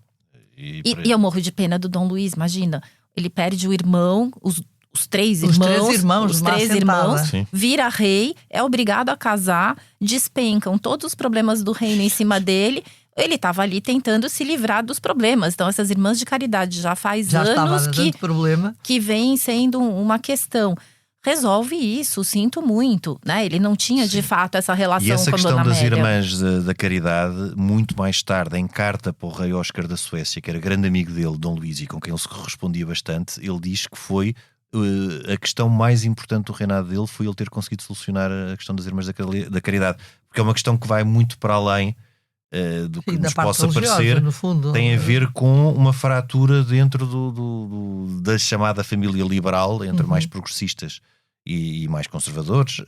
E eu morro de pena do Dom Luís, imagina. Ele perde o irmão, os três irmãos, vira rei, é obrigado a casar, despencam todos os problemas do reino em cima dele. Ele estava ali tentando se livrar dos problemas. Então, essas irmãs de caridade já faz anos que vem sendo uma questão. Resolve isso, sinto muito, né? Ele não tinha de fato essa relação com Dona Amélia. E essa questão das Irmãs da Caridade, muito mais tarde, em carta para o rei Oscar da Suécia, que era grande amigo dele, Dom Luís, e com quem ele se correspondia bastante, ele diz que foi a questão mais importante do reinado dele, foi ele ter conseguido solucionar a questão das Irmãs da Caridade, porque é uma questão que vai muito para além do que nos possa parecer, no fundo, tem a ver com uma fratura dentro da chamada família liberal, entre mais progressistas e mais conservadores,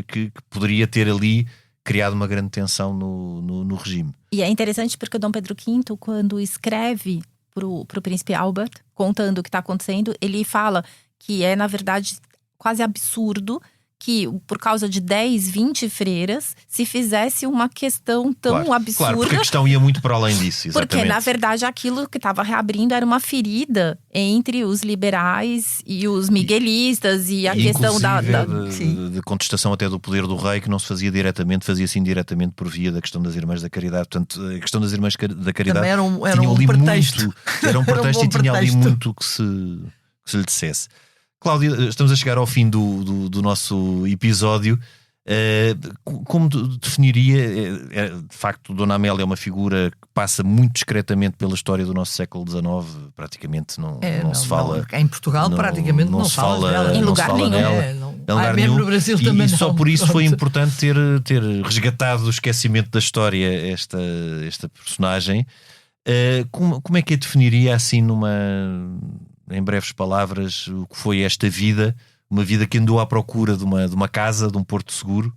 que poderia ter ali criado uma grande tensão no regime. E é interessante porque o Dom Pedro V, quando escreve pro príncipe Albert, contando o que está acontecendo, ele fala que é, na verdade, quase absurdo que por causa de 10, 20 freiras se fizesse uma questão tão absurda. Claro, porque a questão ia muito para além disso, exatamente. Porque, na verdade, aquilo que estava reabrindo era uma ferida entre os liberais e os miguelistas e a questão de contestação até do poder do rei, que não se fazia diretamente, fazia-se indiretamente por via da questão das Irmãs da Caridade. Portanto, a questão das Irmãs da Caridade era um pretexto. Era um pretexto e tinha ali muito que se lhe dissesse. Cláudia, estamos a chegar ao fim do nosso episódio. Como definiria, de facto, Dona Amélia é uma figura que passa muito discretamente pela história do nosso século XIX, praticamente não se fala. Em Portugal praticamente não se fala dela. Em lugar nenhum. Mesmo no Brasil também não. Só por isso foi importante ter resgatado do esquecimento da história esta personagem. Como é que a definiria assim em breves palavras, o que foi esta vida, uma vida que andou à procura de uma casa, de um porto seguro,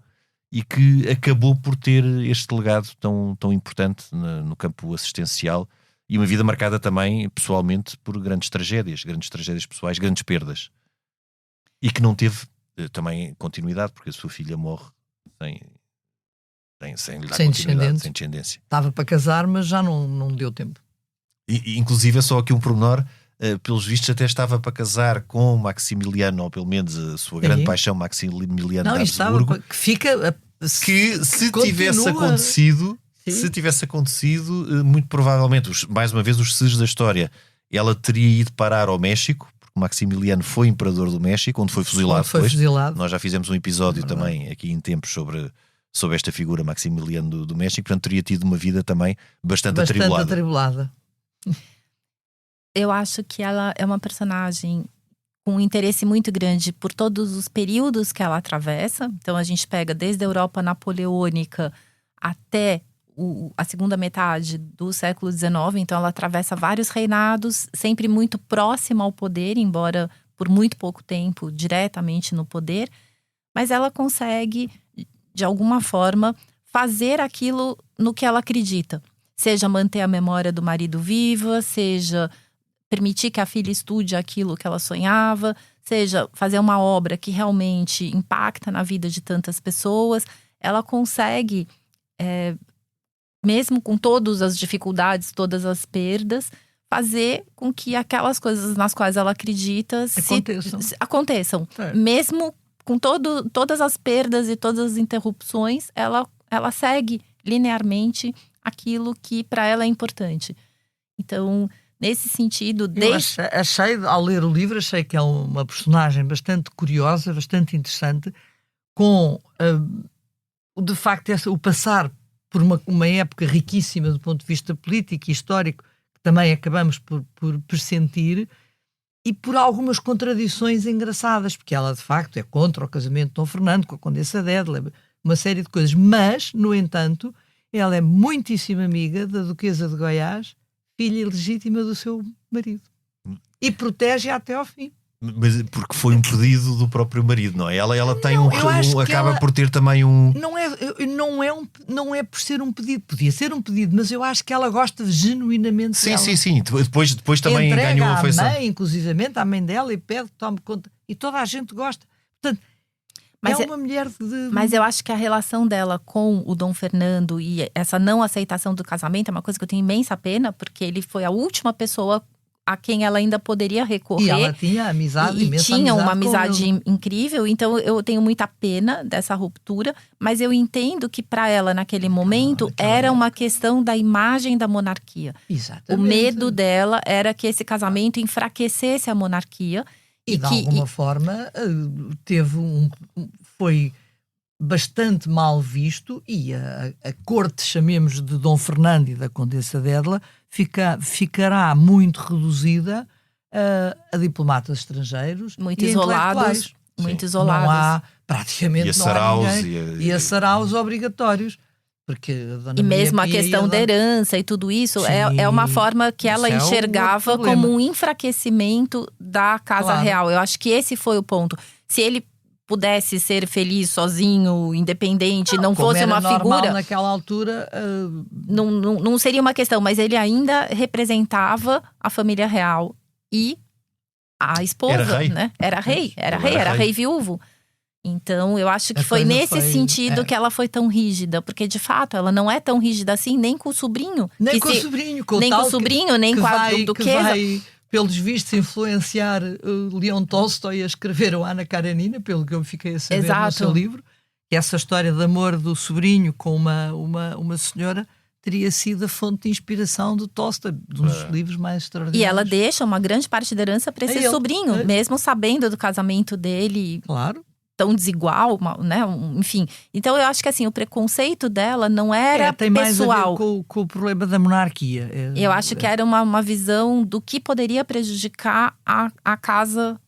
e que acabou por ter este legado tão importante no campo assistencial, e uma vida marcada também, pessoalmente, por grandes tragédias pessoais, grandes perdas, e que não teve também continuidade, porque a sua filha morre sem lhe dar continuidade, sem descendência. Estava para casar, mas já não deu tempo. E, inclusive, é só aqui um pormenor. Pelos vistos até estava para casar com Maximiliano, ou pelo menos a sua grande paixão, Maximiliano de Habsburgo, que se tivesse acontecido, muito provavelmente, mais uma vez os SES da história, ela teria ido parar ao México, porque Maximiliano foi imperador do México, onde foi fuzilado depois. Nós já fizemos um episódio também aqui em tempos sobre esta figura Maximiliano do México, portanto teria tido uma vida também bastante atribulada. Eu acho que ela é uma personagem com um interesse muito grande por todos os períodos que ela atravessa. Então a gente pega desde a Europa napoleônica até a segunda metade do século XIX. Então ela atravessa vários reinados, sempre muito próxima ao poder, embora por muito pouco tempo diretamente no poder. Mas ela consegue, de alguma forma, fazer aquilo no que ela acredita. Seja manter a memória do marido viva, seja permitir que a filha estude aquilo que ela sonhava, seja fazer uma obra que realmente impacta na vida de tantas pessoas. Ela consegue, mesmo com todas as dificuldades, todas as perdas, fazer com que aquelas coisas nas quais ela acredita aconteçam. Mesmo com todas as perdas e todas as interrupções, ela segue linearmente aquilo que para ela é importante. Então, nesse sentido, achei, ao ler o livro, achei que é uma personagem bastante curiosa, bastante interessante, com de facto o passar por uma época riquíssima do ponto de vista político e histórico, que também acabamos por pressentir, e por algumas contradições engraçadas, porque ela de facto é contra o casamento de Dom Fernando com a Condessa Dédala, uma série de coisas, mas, no entanto, ela é muitíssimo amiga da Duquesa de Goiás, filha ilegítima do seu marido. E protege-a até ao fim. Mas porque foi um pedido do próprio marido, não é? Ela tem acaba ela por ter também um... Não é por ser um pedido. Podia ser um pedido, mas eu acho que ela gosta genuinamente dela. Sim. Depois também ganhou a afeição. Entrega à mãe, inclusivamente, à mãe dela, e pede que tome conta. E toda a gente gosta. Portanto, é uma mulher de... Mas eu acho que a relação dela com o Dom Fernando e essa não aceitação do casamento é uma coisa que eu tenho imensa pena, porque ele foi a última pessoa a quem ela ainda poderia recorrer. E ela tinha amizade, e tinha uma amizade incrível. Então eu tenho muita pena dessa ruptura, mas eu entendo que para ela naquele momento era uma questão da imagem da monarquia. Exatamente. O medo dela era que esse casamento enfraquecesse a monarquia e de alguma forma foi bastante mal visto, e a corte, chamemos de Dom Fernando e da Condessa Dédala, ficará muito reduzida a diplomatas estrangeiros muito e isolados. Muito isolados. Não há praticamente e a saraus obrigatórios. Porque a Dona e mesmo Maria a questão da herança e tudo isso é uma forma que ela enxergava como um enfraquecimento da Casa Real. Eu acho que esse foi o ponto. Se ele pudesse ser feliz sozinho, independente, não fosse uma figura naquela altura, não seria uma questão, mas ele ainda representava a família real e a esposa, era rei, era rei viúvo. Então eu acho que foi nesse sentido que ela foi tão rígida, porque de fato ela não é tão rígida assim, nem com o sobrinho, nem com a duquesa. Pelos vistos, influenciar Leon Tolstói a escrever a Ana Karenina, pelo que eu fiquei a saber no seu livro, que essa história de amor do sobrinho com uma senhora teria sido a fonte de inspiração de Tolstói, de um dos livros mais extraordinários. E ela deixa uma grande parte da herança para esse sobrinho, mesmo sabendo do casamento dele. Claro. Tão desigual, né? Enfim. Então eu acho que assim, o preconceito dela não era tem pessoal. Mais a ver com o problema da monarquia. Eu acho que era uma visão do que poderia prejudicar a casa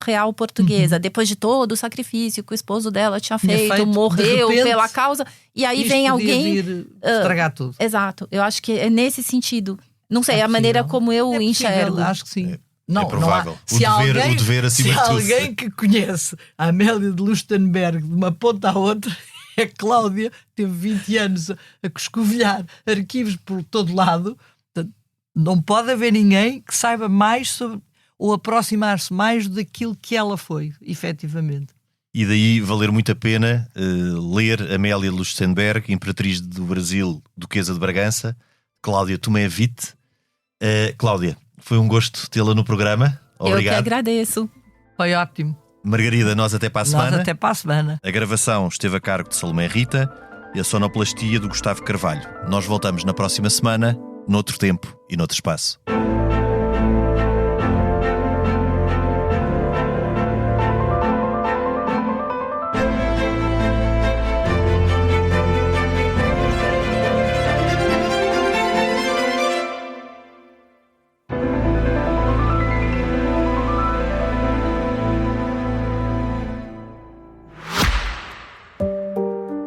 real portuguesa. Depois de todo o sacrifício que o esposo dela tinha feito morreu pela causa. E aí vem alguém estragar tudo. Exato. Eu acho que é nesse sentido. Não sei, a maneira como eu enxergo. Acho que sim. Não, é provável. Não o dever acima de tudo. Se alguém que conhece a Amélia de Lustenberg de uma ponta à outra, é Cláudia, teve 20 anos a coscovilhar arquivos por todo lado. Não pode haver ninguém que saiba mais sobre, ou aproximar-se mais daquilo que ela foi, efetivamente. E daí valer muito a pena ler Amélia de Lustenberg, Imperatriz do Brasil, Duquesa de Bragança, Cláudia Tomé Witt. Cláudia, foi um gosto tê-la no programa. Obrigado. Eu que agradeço. Foi ótimo. Margarida, nós até para a semana. Nós até para a semana. A gravação esteve a cargo de Salomé Rita e a sonoplastia do Gustavo Carvalho. Nós voltamos na próxima semana, noutro tempo e noutro espaço.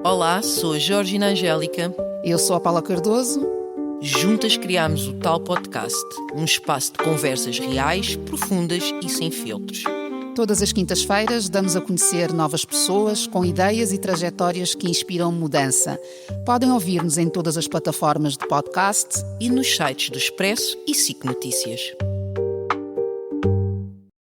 Olá, sou a Georgina Angélica. Eu sou a Paula Cardoso. Juntas criámos o Tal Podcast, um espaço de conversas reais, profundas e sem filtros. Todas as quintas-feiras damos a conhecer novas pessoas com ideias e trajetórias que inspiram mudança. Podem ouvir-nos em todas as plataformas de podcast e nos sites do Expresso e SIC Notícias.